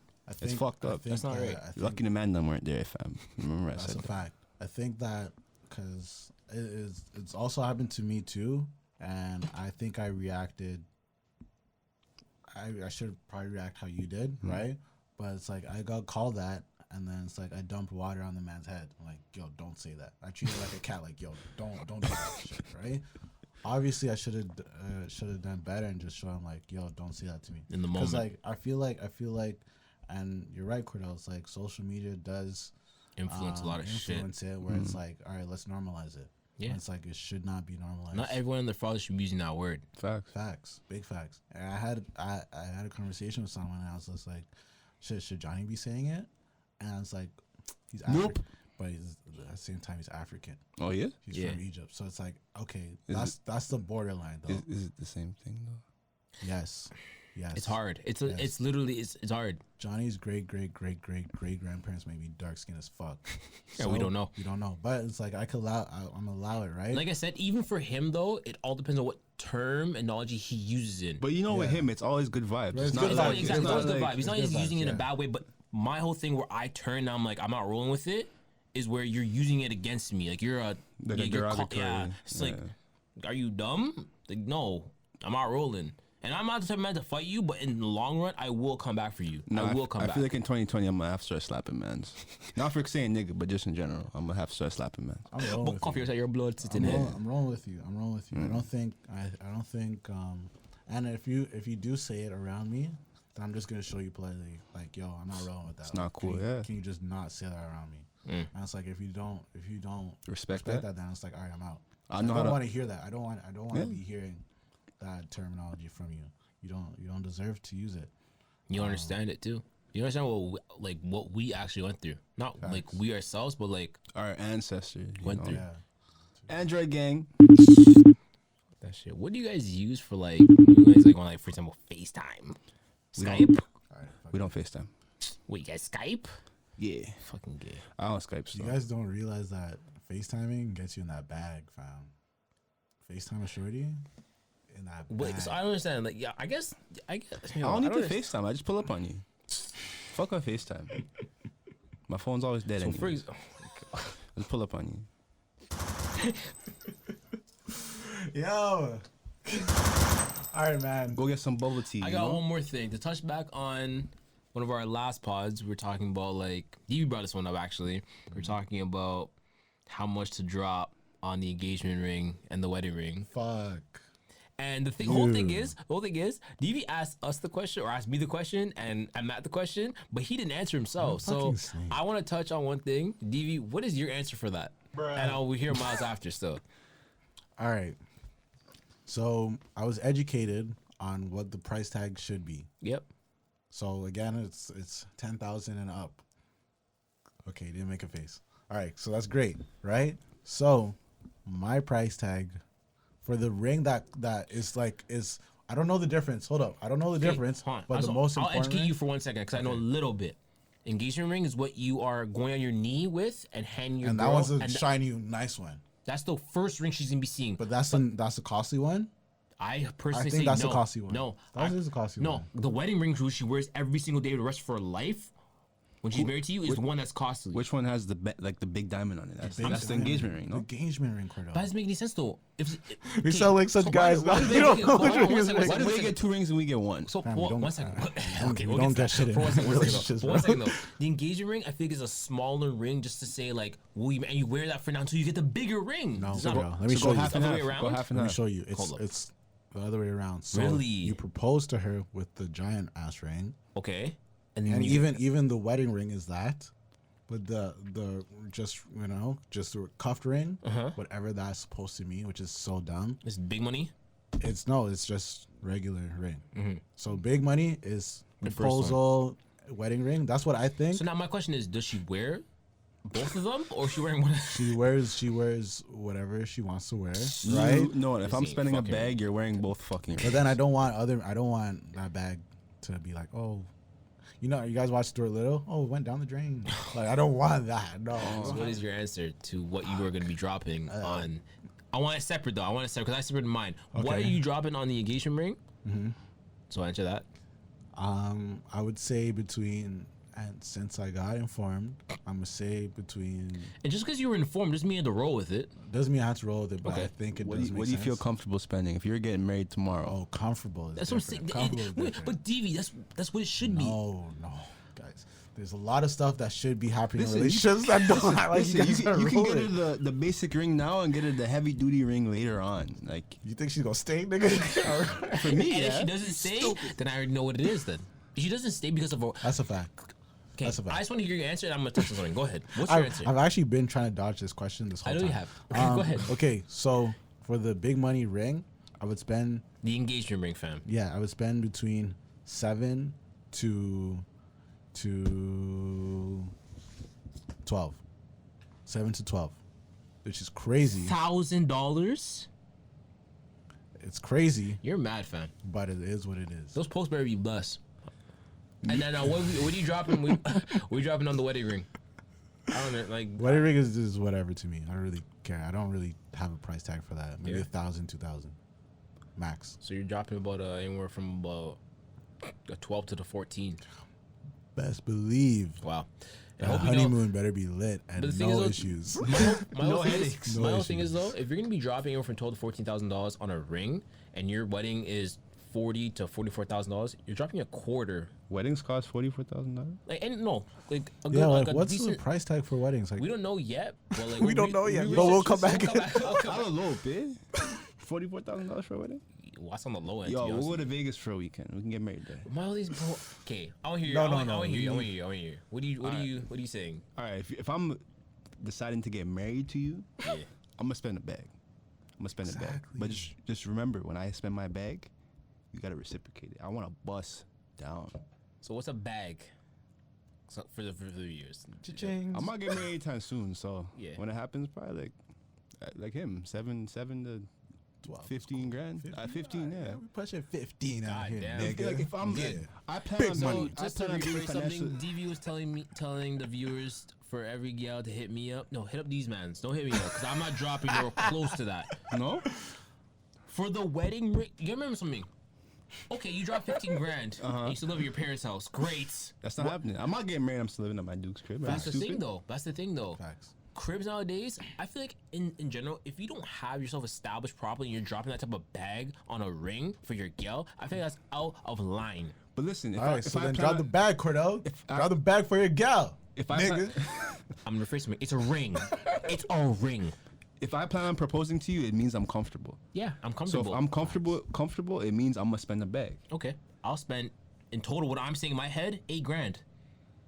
B: It's fucked up.
C: That's not right.
B: Lucky the man them weren't there, fam. Remember I said
A: that's a fact. I think that because it's also happened to me too. And I think I reacted. I should probably react how you did, right? But it's like I got called that, and then it's like I dumped water on the man's head. I'm like, yo, don't say that. I treat it like a cat. Like, yo, don't do that shit, right? Obviously, I should have done better and just show him like, yo, don't say that to me.
C: In the moment,
A: because I feel like, and you're right, Cordell. It's like social media does
C: influence a lot of shit.
A: It where it's like, all right, let's normalize it. Yeah, and it's like it should not be normalized.
C: Not everyone and their father should be using that word.
A: Facts, big facts. And I had a conversation with someone, and I was just like, should Johnny be saying it? And I was like, he's African, but at the same time he's African.
B: Oh yeah,
A: he's from Egypt. So it's like, okay, that's the borderline though.
B: Is it the same thing though?
A: Yes.
C: It's hard. It's literally it's hard.
A: Johnny's great grandparents may be dark skinned as fuck.
C: Yeah, we don't know.
A: We don't know. But it's like I'm allow it, right?
C: Like I said, even for him though, it all depends on what terminology he uses in.
B: But with him, it's always good vibes.
C: It's good vibes. Exactly, it's always good vibes. He's not just using it in a bad way. But my whole thing where I turn and I'm like, I'm not rolling with it, is where you're using it against me. Like you're It's like, are you dumb? Like no, I'm not rolling. And I'm not the type of man to fight you, but in the long run, I will come back for you. I will come back.
B: I feel like in 2020, I'm going to have to start slapping mans. Not for saying nigga, but just in general. I'm going to have to start slapping mans.
A: I'm rolling with you.
C: Your blood sitting
A: I'm rolling with you. I don't think, and if you do say it around me, then I'm just going to show you politely, like, yo, I'm not rolling with that.
B: It's not cool,
A: Can you just not say that around me? And it's like, if you don't
B: respect that,
A: then it's like, all right, I'm out.
B: I
A: don't want to hear that. I don't want to be hearing that terminology from you. You don't deserve to use it.
C: You understand it too. You understand what we actually went through. Not facts. Like we ourselves, but like
B: our ancestors
C: went through.
A: Yeah.
B: Android gang.
C: That shit. What do you guys use for like? You guys like on for example FaceTime, Skype?
B: We don't FaceTime.
C: What, you guys Skype?
B: Yeah.
C: Fucking gay.
B: I don't Skype stuff.
A: You guys don't realize that FaceTiming gets you in that bag, fam. FaceTime a shorty in that bag.
C: Wait, so I don't understand. Like, yeah, I guess.
B: I don't need to FaceTime. I just pull up on you. Fuck on FaceTime. My phone's always dead anyway. I just pull up on you.
A: Yo. All right, man.
B: Go get some bubble tea.
C: I
B: you
C: got
B: know?
C: one more thing to touch back on. One of our last pods, we were talking about like you brought this one up actually. We are talking about how much to drop on the engagement ring and the wedding ring.
A: Fuck.
C: And the whole thing is, DV asked us the question or asked me the question, and I Matt the question, but he didn't answer himself. So
A: fucking snake.
C: I want to touch on one thing. DV, what is your answer for that? And I'll hear Myles after still.
A: All right. So I was educated on what the price tag should be.
C: Yep.
A: So again, it's 10,000 and up. Okay, didn't make a face. All right, so that's great, right? So my price tag for the ring that is I don't know the difference. Hold up, I don't know the difference.
C: Hold on.
A: But the most
C: I'll
A: important
C: educate
A: ring,
C: you for 1 second because I know a little bit. Engagement ring is what you are going on your knee with and handing your
A: and
C: girl.
A: that one's a
C: and
A: shiny, nice one.
C: that's the first ring she's gonna be seeing.
A: But that's the costly one.
C: I
A: I
C: personally
A: think
C: say
A: that's
C: no.
A: the costly one.
C: No,
A: that is a costly
C: no.
A: one.
C: The wedding ring which she wears every single day for the rest of her life when she's married to you is the one that's costly.
B: Which one has the big diamond on it? That's the engagement ring,
A: The
B: no?
A: engagement ring, Cordell.
C: That doesn't make any sense though.
A: We sound like such guys.
C: why do
A: You
C: they
A: don't
C: get-
A: know
C: hold
A: which
C: on,
A: ring
C: one
A: is
C: second,
A: which.
C: why do
B: Why do they get 2 rings and we get 1?
C: So
A: Fam, we don't-
C: one second. Okay,
A: we
C: we'll
A: don't
C: get
A: get
C: to
A: shit
C: that.
A: in
C: For 1 second,
A: relationships,
C: For
A: bro.
C: 1 second though. The engagement ring I think is a smaller ring just to say like, and you wear that for now until you get the bigger ring.
A: No,
C: It's
A: bro.
C: not-
A: Let me show
B: go
A: you.
B: half and
C: Other way
B: half. Go
C: around?
B: half and
A: Let me
B: half.
A: show you.
C: Hold up.
A: It's the other way around. So
C: Really?
A: you propose to her with the giant ass ring,
C: Okay.
A: and even the wedding ring is that, but the just the cuffed ring, whatever that's supposed to mean, which is so dumb.
C: It's big money.
A: It's just regular ring. So big money is
C: The first
A: proposal, wedding ring. That's what I think.
C: So now my question is, does she wear both of them or is she wearing one?
A: She wears whatever she wants to wear, right?
B: No, if I'm
C: See,
B: spending a
C: fucking-
B: bag, you're wearing both fucking
A: But
B: rings.
A: then I don't want that bag to be like, oh, you guys watch Stuart Little? Oh, it went down the drain. Like, I don't want that. No.
C: So what is your answer to what you are going to be dropping on? I want it separate though. I want it separate because I separated mine. What are
A: Okay.
C: you dropping on the engagement ring? So answer that.
A: I would say between, and since I got informed, I'm gonna say between.
C: And just because you were informed doesn't mean you had to roll with it.
A: Doesn't mean I have to roll with it, but
C: Okay.
A: I think it
B: What
A: does
B: do
A: make
B: you feel
A: sense.
B: comfortable spending if you're getting married tomorrow?
A: Oh, comfortable. Is
C: That's what I'm saying.
A: different. Comfortable is different.
C: But DV, that's what it should be.
A: No, guys. There's a lot of stuff that should be happening
B: Listen,
A: in relationships that don't. Like,
B: Listen,
A: you guys are
B: you can get her
A: rolling.
B: the basic ring now and get her the heavy duty ring later on. Like
A: You think she's gonna stay, nigga?
B: for me,
C: And if
B: yeah.
C: she doesn't stay, then I already know what it is then. If she doesn't stay because of a...
A: That's a fact.
C: Okay,
A: that's a fact.
C: I just want to hear your answer and I'm going to touch on something. Go ahead. What's your answer?
A: I've actually been trying to dodge this question this whole
C: I know
A: time.
C: you have. Okay, go ahead.
A: Okay, so for the big money ring, I would spend
C: The engagement ring, fam.
A: I would spend between 7 to 12. 7 to 12. Which is crazy.
C: $1,000?
A: It's crazy,
C: You're mad, fam.
A: but it is what it is.
C: Those posts better be blessed. And then what are you dropping? What are you dropping on the wedding ring? I don't know, like...
A: Wedding ring is whatever to me. I don't really care. I don't really have a price tag for that. Maybe
C: Yeah.
A: 1,000, 2,000 max.
C: So you're dropping about anywhere from about a 12 to the 14.
A: Best believe.
C: Wow.
A: The
C: And I hope you know-
A: honeymoon better be lit and
C: But the thing
A: no
C: is,
A: issues.
C: My whole thing
B: headaches.
C: is,
A: No
C: my whole thing is
A: issues.
C: though, if you're gonna be dropping anywhere from $12,000 to $14,000 on a ring, and your wedding is $40,000 to $44,000, you're dropping a quarter.
B: Weddings cost $44,000.
C: Like, and no, like a good,
A: Yeah,
C: like
A: like
C: a
A: what's
C: decent.
A: the price tag for weddings? Like,
C: We don't know yet. But like,
A: We don't know yet, but we'll come back.
C: We'll come
B: I don't know, bitch. $44,000 for a wedding?
C: Well, that's on the low end.
B: Yo,
C: to be
B: we'll
C: honest.
B: go to Vegas for a weekend. We can get married there.
C: My all these bro. Okay, I want to hear you.
A: No,
C: I
A: no,
C: want
A: no,
C: to hear you. I
A: we
C: want to hear you. I want to hear you. What are you saying?
B: All right, if I'm deciding to get married to you,
C: Yeah.
B: I'm gonna spend a bag. I'm gonna spend a bag.
A: Exactly.
B: But just remember, when I spend my bag, you gotta reciprocate it. I want to bust down.
C: So what's a bag? So for the years.
A: cha-ching.
B: I'm not getting married anytime soon, so
C: Yeah.
B: when it happens, probably like him, 7 to
A: 12.
B: 15 grand. 15, yeah.
A: We pushing 15 out
C: God
A: here,
C: damn.
A: nigga.
B: Like if I'm,
A: Yeah.
B: I plan
A: Big
B: on
A: money.
B: going. I
C: Just to
B: plan on being
C: rephrase something,
B: financially.
C: DV was telling the viewers for every gal to hit me up. No, hit up these mans. Don't hit me up because I'm not dropping nowhere close to that.
B: No,
C: For the wedding ring, you remember something? Okay, you dropped 15 grand. And you still live at your parents' house. Great.
B: that's not happening. I'm not getting married. I'm still living at my Duke's crib. Are you
C: That's the thing
B: stupid?
C: though. That's the thing though.
A: Facts.
C: cribs nowadays, I feel like in general, if you don't have yourself established properly and you're dropping that type of bag on a ring for your girl, I think that's out of line.
B: But listen,
A: All right, so then drop the bag, Cordell. Drop the bag for your gal.
B: If I
A: nigga.
C: I'm gonna rephrase it. It's a ring. It's a ring.
B: If I plan on proposing to you, it means I'm comfortable.
C: Yeah, I'm
B: So
C: comfortable.
B: if I'm comfortable, it means I'm gonna spend a bag.
C: Okay, I'll spend in total what I'm saying in my head, $8,000,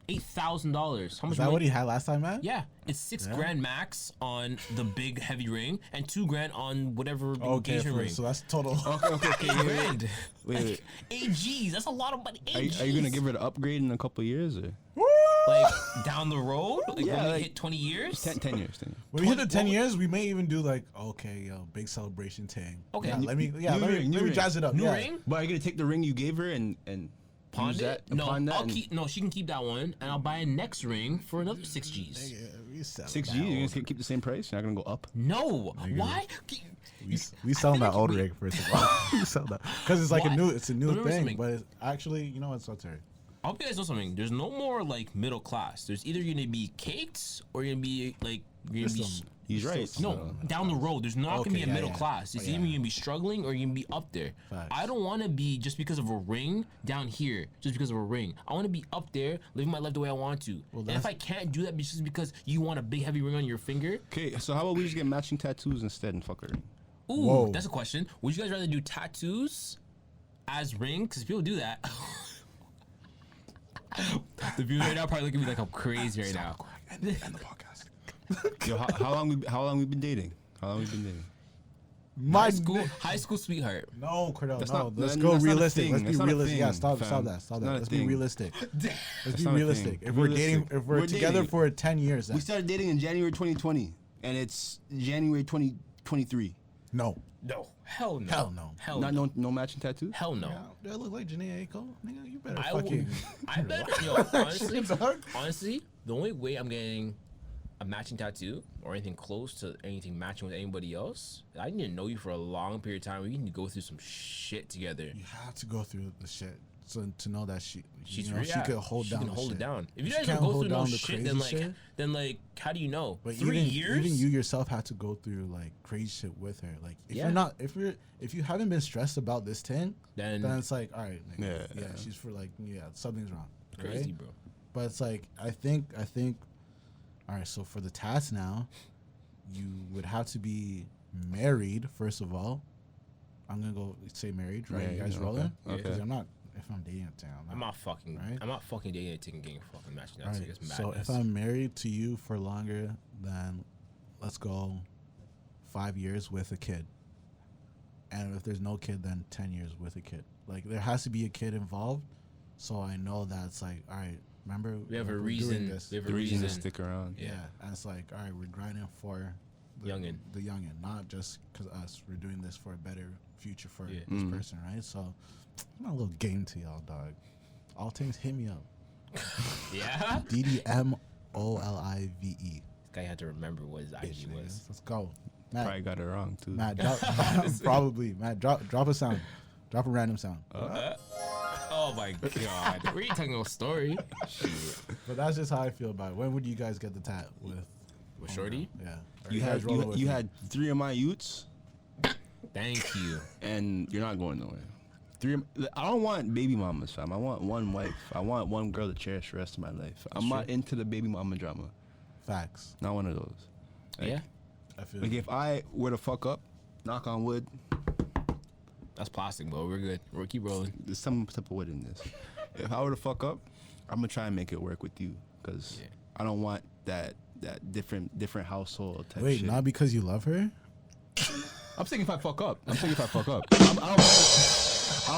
C: $8,000. How much?
A: Is that
C: money-
A: what he had last time, man?
C: Yeah, it's $6,000 max on the big heavy ring and $2,000 on whatever
A: Okay,
C: engagement ring.
A: so that's total.
B: Okay.
C: Grand.
B: Wait.
C: 8 G's. That's a lot of money. 8
B: Are
C: G's.
B: you gonna give her the upgrade in a couple of years or
C: like down the road? Like
B: Yeah,
C: when we
B: like
C: hit 20 years?
B: 10 years? 10 years.
A: When we hit the 10
C: what-
A: years, we may even do like, okay, yo, big celebration thing.
C: Okay.
A: Yeah,
C: New-
A: let me
B: new ring.
A: jazz it up.
C: New
A: yeah.
C: ring?
B: But are you gonna take the ring you gave her and
C: Pawn
B: use
C: it?
B: that?
C: No,
B: pawn that
C: I'll
B: and
C: keep. No, she can keep that one, and I'll buy a next ring for another 6 G's.
A: Yeah, we sell
B: 6
A: that
B: G's. You're
A: old-
B: gonna keep the same price. You're not gonna go up.
C: No, why?
A: We selling
C: feel
A: that
C: like
A: old
C: we-
A: rig first of all. We sell that because it's like
C: Why?
A: it's a new
C: Remember
A: thing.
C: something.
A: But it's actually, you know what? So sorry.
C: I hope you guys know something. There's no more like middle class. There's either gonna be caked or you're gonna be like you're gonna be.
B: He's right.
C: No, down the road, there's not
A: Okay,
C: gonna be a
A: yeah,
C: middle
A: yeah.
C: class. It's
A: Oh, yeah.
C: either gonna be struggling or you're gonna be up there.
A: Facts.
C: I don't want to be just because of a ring down here, just because of a ring. I want to be up there, living my life the way I want to. And if
A: that's-
C: I can't do that just because you want a big heavy ring on your finger,
B: Okay, so how about we just get matching tattoos instead and fuck her?
C: ooh,
A: Whoa.
C: that's a question. Would you guys rather do tattoos as rings? Because people do that. The views right now probably looking at me like I'm crazy right now.
B: End the podcast. Yo, how long we been dating? How long we been dating?
A: My
C: High school sweetheart.
A: no, Cordell,
B: That's
A: no.
B: not-
A: Let's
B: that-
A: go
B: that's not a
A: realistic.
B: thing.
A: Let's be
B: That's not a
A: realistic. Yeah,
B: thing,
A: stop
B: fam.
A: that.
B: It's not a
A: Let's be
B: thing.
A: realistic. Let's
B: That's
A: be
B: not a
A: realistic.
B: thing.
A: If we're dating,
B: Realistic.
A: if we're
B: We're
A: together
B: dating.
A: for 10 years, then
B: We started dating in January 2020, and it's January 2023.
A: no.
C: No. Hell no.
A: Hell no.
C: Hell
B: Not
C: no.
B: no matching tattoos.
C: Hell no.
A: Do I look like Janae Aiko? Nigga, you better
C: I
A: fucking.
C: I bet. Yo, honestly,
A: Dog.
C: honestly, the only way I'm getting a matching tattoo or anything close to anything matching with anybody else, I need to know you for a long period of time. We need to go through some shit together.
A: You have to go through the shit to know that she
C: She's
A: she could hold down.
C: She can
A: the
C: hold
A: shit.
C: it down. If you
A: She
C: guys
A: can't
C: don't go
A: hold
C: through no
A: down the
C: shit,
A: crazy
C: then like, how do you know?
A: But
C: 3 years.
A: even you yourself had to go through like crazy shit with her. Like if
C: Yeah.
A: you're not, if you haven't been stressed about this thing,
C: Then-
A: it's like, all right, nigga,
B: Yeah.
A: yeah, she's for like, yeah, something's wrong.
C: Crazy,
A: right?
C: bro.
A: But it's like I think, all right. So for the tats now, you would have to be married first of all. I'm gonna go say married, right?
B: Married,
A: You guys
B: okay,
A: rolling?
B: okay.
A: Because I'm not. If I'm dating a town,
C: I'm not fucking.
A: Right?
C: I'm not fucking dating a ticket getting fucking matching
A: All
C: tattoo.
A: right.
C: It's
A: So
C: madness.
A: if I'm married to you for longer than, let's go, 5 years with a kid. And if there's no kid, then 10 years with a kid. Like there has to be a kid involved, so I know that it's like, all right, remember
C: we have a
A: we're doing
C: reason.
A: this.
C: We have a
B: The reason
C: reason.
B: to stick around.
A: Yeah, and it's like, all right, we're grinding for the
C: Youngin'.
A: the youngin, not just because us. We're doing this for a better future for
C: Yeah.
A: this person, right? So, I'm a little game to y'all, dog. All things, hit me up.
C: Yeah.
A: DDMOLIVE.
C: This guy had to remember what his IG was.
A: Let's go, Matt.
B: Probably got it wrong too.
A: Matt, drop, probably. Matt, drop a sound. Drop a random sound.
C: Oh my god. We're talking about story.
A: But that's just how I feel about it. When would you guys get the tat with
C: Shorty?
A: Yeah. Or
B: You
A: guys
B: had
A: rolling with
B: you
A: me?
B: had 3 of my youths,
C: Thank you.
B: and you're not going nowhere. 3. I don't want baby mamas, fam. I want one wife. I want one girl to cherish the rest of my life. I'm not into the baby mama drama.
A: Facts.
B: Not one of those. Like,
C: Yeah.
A: I feel
B: Like if I were to fuck up, knock on wood,
C: That's plastic, bro. We're good. We'll keep rolling.
B: there's some type of wood in this. If I were to fuck up, I'm gonna try and make it work with you, cause
C: Yeah.
B: I don't want that different household type
A: Wait,
B: shit.
A: not because you love her?
B: I'm saying if I fuck up. I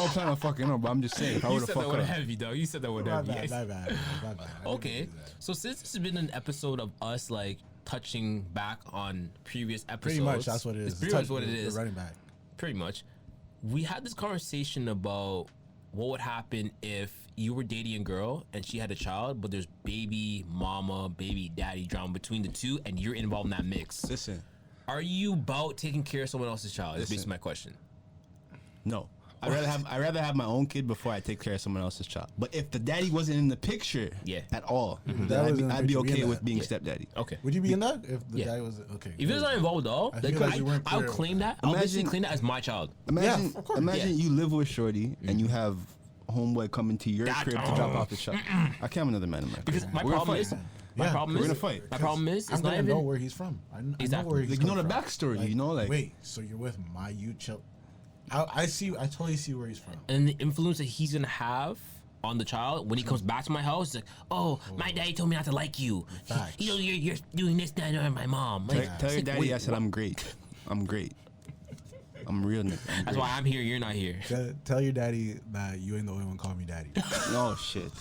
B: don't plan on fucking up, but I'm just saying if I were
C: You
B: to
C: said
B: fuck
C: that with
B: up.
C: heavy, dog. You said that with
A: My
C: heavy.
A: bad, my bad, my bad. I didn't
C: Okay.
A: do that.
C: So since this has been an episode of us like touching back on previous episodes,
A: Pretty much, that's what it is.
C: It's pretty much
A: Touch-
C: what it
A: the
C: is.
A: running back.
C: Pretty much. We had this conversation about what would happen if you were dating a girl and she had a child, but there's baby mama, baby daddy drama between the two, and you're involved in that mix.
B: Listen,
C: Are you about taking care of someone else's child? That's
B: Listen.
C: basically my question.
B: no, I'd rather have my own kid before I take care of someone else's child. But if the daddy wasn't in the picture at all, then I'd be okay with being stepdaddy.
C: Okay.
A: Would you be in that if the guy was okay?
C: If he was not involved at all, I'll claim that. I'll basically claim that as my child.
B: Imagine you live with Shorty and you have homeboy coming to your crib to drop off the child. I can't have another man in my crib.
C: Because my problem is,
B: we're gonna fight.
C: My problem is,
A: I'm gonna know where he's from. I know where he's
B: Like, you know the
A: from.
B: backstory. You know, like
A: wait, so you're with my child? I totally see where he's from.
C: and the influence that he's gonna have on the child when he comes back to my house. It's like, oh, my daddy told me not to like you. You know, you're doing this, that, and my mom. Like,
B: tell your daddy I said I'm great. I'm great. I'm real.
C: That's why I'm here. You're not here.
A: Tell your daddy that you ain't the only one calling me daddy.
B: Oh shit.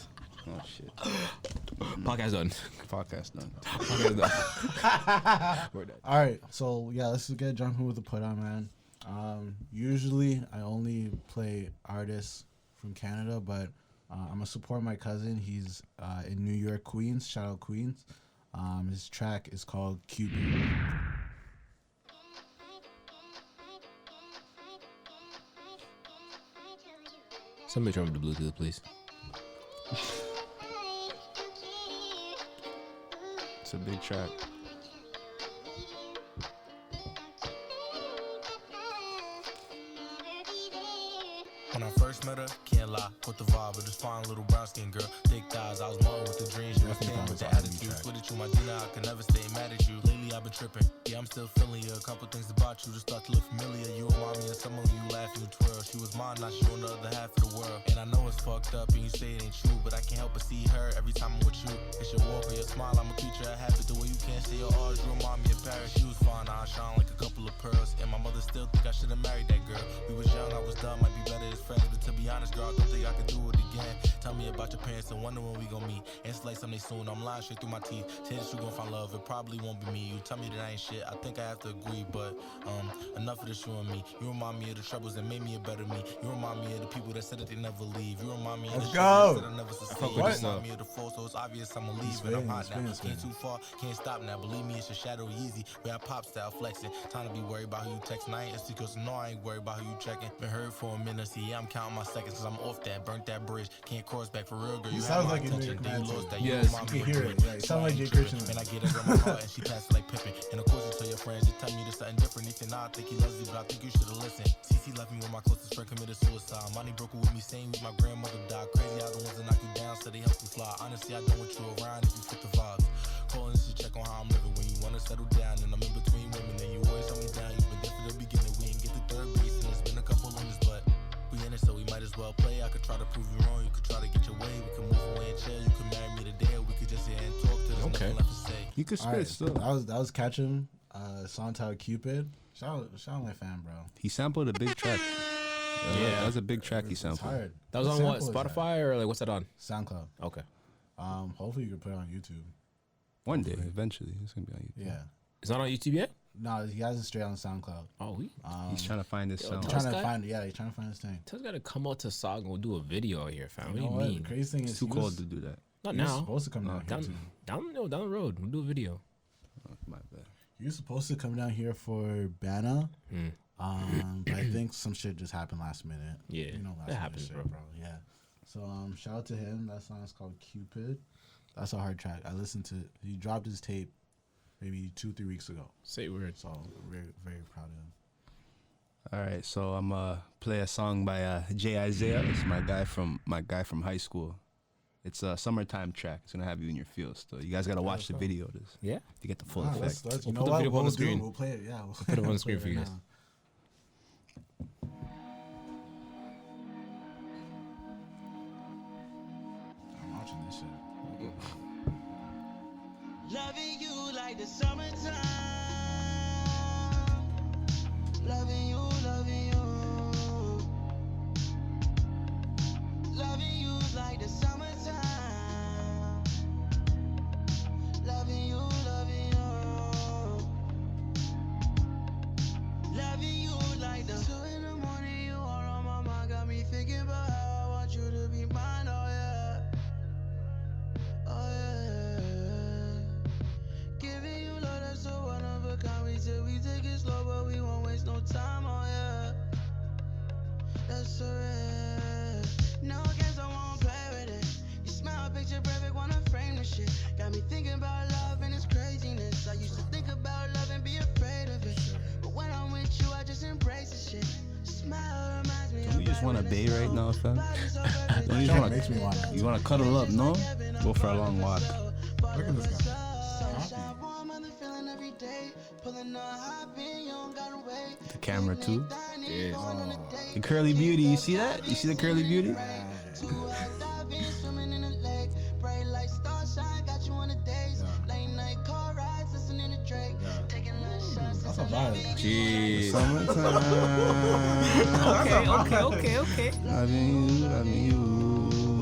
C: Podcast done.
B: Podcast done.
A: All right, so yeah, let's just get jumping with the put on, man. Usually I only play artists from Canada, but I'm gonna support my cousin. He's in New York, Queens. Shout out Queens. His track is called Cupid.
C: Somebody turn up the Bluetooth, please.
B: It's a big track.
F: When I first met her, can't lie, put the vibe with this fine little brown skin girl. Thick thighs, I was more with the dreams. You was king with the attitude. Split it you, my dinner, I can never stay mad at you. Lately I've been tripping, yeah, I'm still feeling you. A couple things about you just start to look familiar. You remind me of someone you laugh, you twirl. She was mine, now she on the other half of the world. And I know it's fucked up and you say it ain't true, but I can't help but see her every time I'm with you. It's your walk or your smile, I'm a creature of habit. The way you can't say your R's, you remind me of Paris. She was fine, I shine like a couple of pearls. And my mother still think I should've married that girl. We was young, I was dumb, might be better as friends, but to be honest, girl, I don't think I could do it again. Tell me about your parents and wonder when we gon' meet. And it's like someday soon, I'm lying straight through my teeth. Say that you gon' find love, it probably won't be me. You tell me that I ain't shit, I think I have to agree. But enough of this you and me. You remind me of the troubles that made me a better me. You remind me of the people that said that they never leave. You remind me of the struggles that I never succeed. You remind me of the fall, so it's obvious I'ma leave. And I'm hot now, can't too far, can't stop now. Believe me, it's your shadow easy. Where I pop style flexing. Time to be worried about who you texting. I ain't Instagram, so no, I ain't worried about who you checking. Been hurt for a minute, see, yeah, I'm counting my seconds, cause I'm off that, burnt that bridge. Can't cross back for real, girl. You
A: sounds like
F: attention, then you lost that. You
C: Yes,
F: remind
A: you
F: me
A: can
F: of
A: hear it.
F: dreams.
A: Yeah, it sounds like Jay Christian.
F: And I get it on my heart, and she passes like Pippin. And of course, you tell your friends, you tell me there's something different. They say, nah, I think he loves you, but I think you should've listened. CC left me when my closest friend committed suicide. Money broke with me, saying with my grandmother died. Crazy how the ones that knock you down, so they help you fly. Honestly, I don't want you around if you fit the vibes. Calling to check on how I'm living when you wanna settle down. And I'm in between women, and you always hold me down. You've been there for the beginning, we ain't get the third base, and it's been a couple on this, but we in it, so we might as well play. I could try to prove you wrong, you could try to get your way. We could move away and chill. You could marry me today, or we could just sit here and talk till there's nothing left to say.
B: You could spit
A: Alright,
B: still.
A: that was Katchem, song titled Cupid. Shout out my fan, bro.
B: He sampled a big track.
C: Yeah.
B: That was a big track he
A: It's
B: sampled.
A: hard.
C: That was
A: What
C: on what,
A: sample is that?
C: Spotify or like what's that on?
A: SoundCloud.
C: Okay.
A: Hopefully you can put it on YouTube.
B: One day, eventually, it's gonna be on YouTube.
A: Yeah.
C: It's not on YouTube yet?
A: No, he has it straight on SoundCloud.
C: Oh,
B: He's trying to find his sound.
C: Tell
A: Trying to
C: guy?
A: find, he's trying to find his thing.
C: Tell's gotta come out to Saga and we'll do a video here, fam. What
A: You
C: do
A: know
C: you
A: what?
C: mean?
A: The crazy thing
B: It's
A: is
B: too
A: he
B: cold
A: was-
B: to do that.
C: Not
A: he was
C: now.
A: supposed to come down here too.
C: Down the road. We'll do a video.
B: Oh, my bad.
A: He was supposed to come down here for Bana. But I think some shit just happened last minute.
C: Yeah,
A: You know, last
C: that
A: minute
C: happens,
A: shit,
C: bro.
A: Yeah. So shout out to him. That song is called Cupid. That's a hard track. I listened to it. He dropped his tape maybe 2-3 weeks ago.
C: Say words.
A: So very, very proud of him.
B: All right, so I'm play a song by Jay Isaiah. It's my guy from high school. It's a summertime track. It's gonna have you in your feels. So you guys gotta watch the video of this
C: Yeah.
B: to get the full
A: Ah,
B: effect.
A: let's,
C: We'll
A: you
C: put
A: know
C: the
A: what?
C: video up on
A: We'll
C: the
A: do it.
C: screen.
A: We'll play it. Yeah, we'll
C: put it on the screen
A: play
C: for you
A: right
C: guys.
A: now. I'm watching this shit.
G: Loving you like the summertime. Loving you, loving you. Loving you like the summertime. Loving you, loving you. Loving you like the 2 in the morning, you are on my mind. Got me thinking about how I want you to be mine, oh yeah. Oh yeah. Giving you love that's so so real. No games, I won't play with it. You smile, picture perfect, wanna frame the shit. Got me thinking about love and its craziness. I used to think about love and be afraid of it. But when I'm with you, I just embrace the shit. Smile reminds me
B: Do you just want to bay right now, fam? Don't you
A: That
B: want
A: makes me want
B: You want to cuddle up, no? Go for a long walk.
A: Look at this guy.
B: The camera too. Yeah. The curly beauty, you see that? You see the curly beauty?
A: That's a vibe.
C: Jeez.
B: Summertime.
C: Okay.
B: Loving you.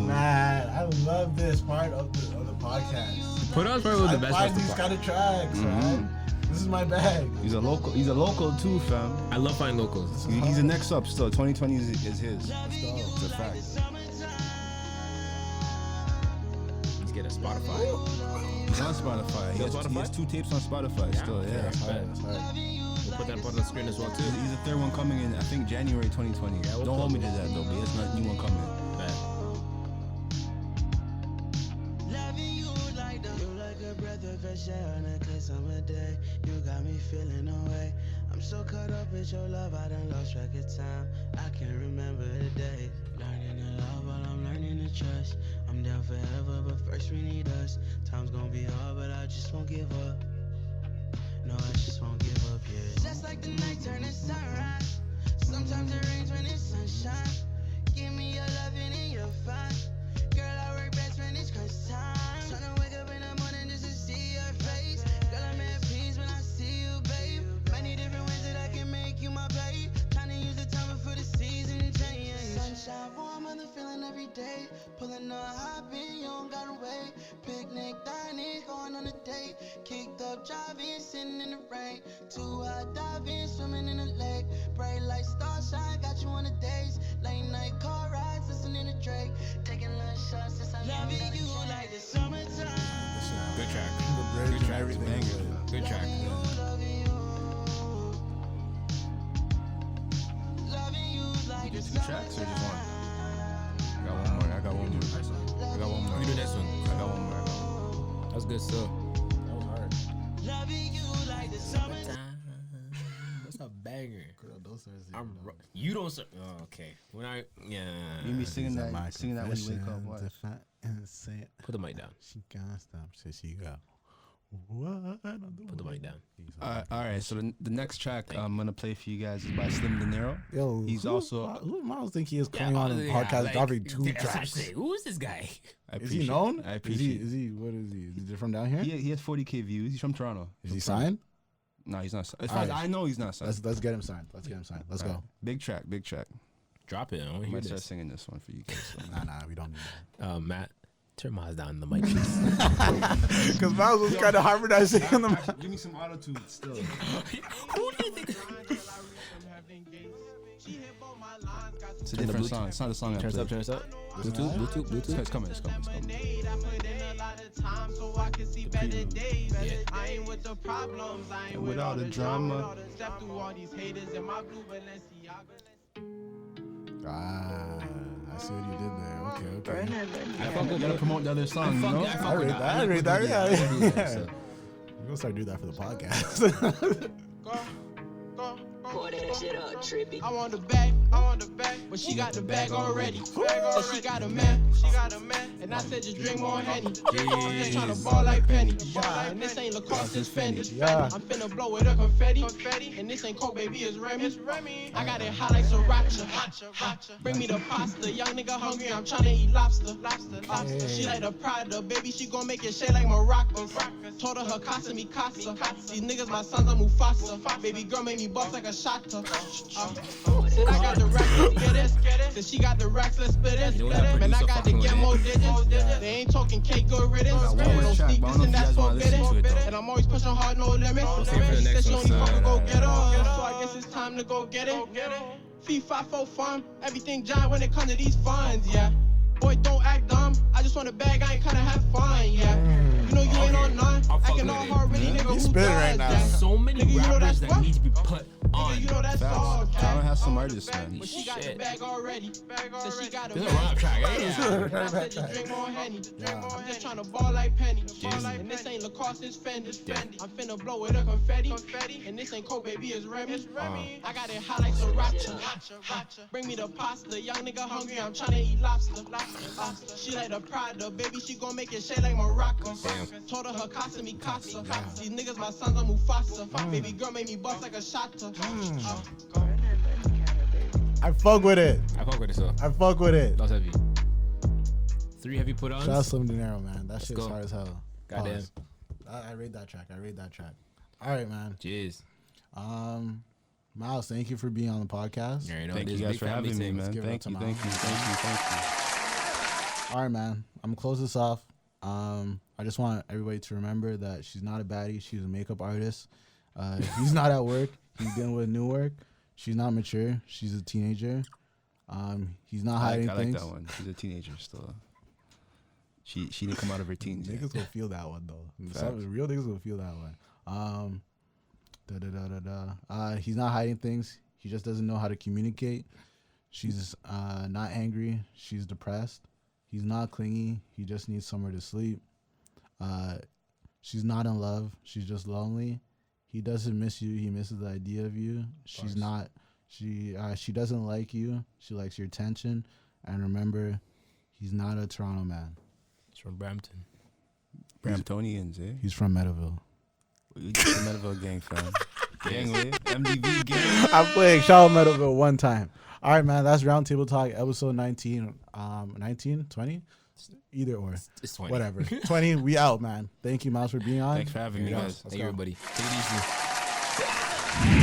A: Man, I love this part of the podcast.
C: Put on probably the best
A: I
C: part
A: find
C: of the
A: these
C: pod.
A: kind of tracks, man. This is my bag.
B: He's a local too, fam.
C: I love finding locals.
B: He's the next up still. 2020 is his. It's a fact.
C: Let's get a Spotify.
B: He's on Spotify. He has 2 tapes on Spotify still, yeah.
A: That's hard.
C: We'll put that part on the screen as well too.
B: He's the third one coming in, I think, January 2020.
C: we'll
B: Don't hold me to that, though, but it's not a new one coming.
C: Bet.
G: Loving you like a breath of fresh air on a clear summer day. You got me feeling away. I'm so caught up with your love, I done lost track of time. I can't remember the day. Learning to love while I'm learning to trust. I'm down forever, but first we need us. Time's gonna be hard, but I just won't give up. No, I just won't give up, yeah. Just like the night turning sunrise. Sometimes it rains when it's sunshine. Give me your loving and you're fine. Girl, I work best when it's crunch time. Tryna wake up in the morning just to see your face. Girl, I'm at peace when I see you, babe. Many different ways that I can make you my babe. Tryna use the time before the season change. Sunshine, warm, other feeling every day. Pulling a hot beat, you don't gotta wait. Picnic, dining, going on a date. Kicked up, driving, sitting in the rain. Too hot, diving, swimming in the lake. Bright light, starshine, got you on the days. Late night car rides, listening to Drake. Taking little shots since I'm loving you like the summertime.
C: Good track.
A: The bridge and everything.
C: Good track.
B: You did 2 tracks or just one? I got one more.
C: We do next one.
B: I got one more.
C: That was good stuff.
A: That was hard.
G: Loving you like the summertime.
C: That's a banger.
A: I'm
C: You don't. Oh, okay. When I
B: You be singing that when you wake up. What?
C: put the mic down.
A: She can't stop. She got what?
C: Put the mic down.
B: All right. So the next track I'm gonna play for you guys is by Slim Dinero.
A: Yo,
B: He's
A: who Myles think he is coming on the podcast dropping 2 tracks?
C: Who is this guy?
A: Is he known?
B: I appreciate.
A: Is he? What is he? Is he from down here?
B: He has 40K views. He's from Toronto.
A: Is he signed?
B: No, he's not. As far as I know, he's not signed.
A: Let's get him signed. Let's go.
B: Big track.
C: Drop it. I want
B: I
C: to hear
B: might start
C: this.
B: singing this one for you guys. So.
A: Nah, we don't need that.
C: Matt, turn Myles down the mic, please.
A: Because Myles was kind of harmonizing on the mic.
B: Give me some auto-tune still.
C: Who do you think?
B: It's a different song. It's not the song I
C: Turn
B: played.
C: us up. Bluetooth.
B: It's coming. Without the drama.
A: Ah, I see what you did there. Okay.
B: You gotta promote the other song, you know?
A: I read that. Yeah. We're gonna start doing that for the podcast.
H: Pour that shit up, trippy.
G: I want the bag, but she got the bag already. So she got a man, and I said just drink more Henny. I'm just tryna ball like Penny. And this ain't Lacoste, it's Fendi.
A: Yeah.
G: I'm finna blow with a confetti. And this ain't Coke, baby, it's Remy. I got it hot like Sriracha. Bring me the pasta, young nigga hungry, I'm tryna eat lobster. She like the Prada, baby, she gon' make it shake like Morocco. Told her casa mi casa. These niggas my sons, I'm Mufasa. Baby girl made me bust like a shotter. Said I got the racks, let's get it. Said she got the racks, let's split it. Man, I got to get more digits. They ain't talking cake, good riddance. No sneakers and that's forbidden. And I'm always pushing hard, no limits. She said she only fucking go get her. So I guess it's time to go get it. Fee, 5, 4 fun. Everything giant when it comes to these funds, yeah. Boy, don't act dumb. I just want a bag, I ain't kinda have fun, yeah. You know you ain't on none. Acting all hard, really, nigga, who
A: spitting right
G: does
A: now.
G: that?
C: So many
G: Nigga, you know
C: rappers
G: that's
C: that
G: what?
C: need to be put on.
G: Nigga, you know that's all,
B: Tyler has some artists, man.
F: But she got the
C: Shit.
F: bag already. So she got a
C: This is a rap track, right?
F: I said just drink more Henny.
A: Yeah.
F: I'm just trying to ball like Penny.
C: Jason.
F: And this ain't Lacoste, it's Fendi.
C: Yeah.
F: I'm finna blow with a confetti. And this ain't Coke, baby, it's Remy. I got it hot like Sriracha. Bring me the pasta. Young nigga hungry, I'm tryna eat lobster. She like the Prada, baby, she gon' make it shake like Morocco.
C: Damn.
F: Told her casa mi casa. These niggas my sons are Mufasa. Baby girl made me bust like a shotta.
A: I fuck with it.
C: I fuck with it, so.
A: I fuck with it.
C: That was heavy. 3 heavy put ons.
A: Shout out Slim Dinero, man. That shit's
C: go.
A: hard as hell.
C: Goddamn.
A: Pause. I rate that track. All right, man.
C: Jeez.
A: Myles, thank you for being on the podcast.
C: You already know
B: Thank
C: this
B: you
C: is
B: guys
C: big
B: for
C: family
B: having me,
C: thing.
B: man.
A: give it up
B: Thank
A: to
B: you.
A: All right, man. I'm gonna close this off. I just want everybody to remember that she's not a baddie. She's a makeup artist. He's not at work. He's dealing with new work. She's not mature. She's a teenager. He's not hiding
B: I like
A: things.
B: that one. She's a teenager still. She didn't come out of her teens yet.
A: Niggas gonna feel that one though.
B: Facts.
A: Some real niggas gonna feel that one. He's not hiding things. He just doesn't know how to communicate. She's not angry. She's depressed. He's not clingy. He just needs somewhere to sleep. She's not in love. She's just lonely. He doesn't miss you. He misses the idea of you. She's not. She doesn't like you. She likes your attention. And remember, he's not a Toronto man.
C: It's from Brampton.
B: Bramptonians, eh?
A: He's from Meadowville.
B: We just the Meadowville gang, fam. Gang with MDV gang.
A: I'm playing. Shout out Meadowville one time. All right, man. That's Roundtable Talk, episode 19. 19, 20? Either or.
C: It's 20.
A: Whatever. 20. We out, man. Thank you, Myles, for being on.
B: Thanks for having me, guys.
C: Thank you, everybody. Take it easy.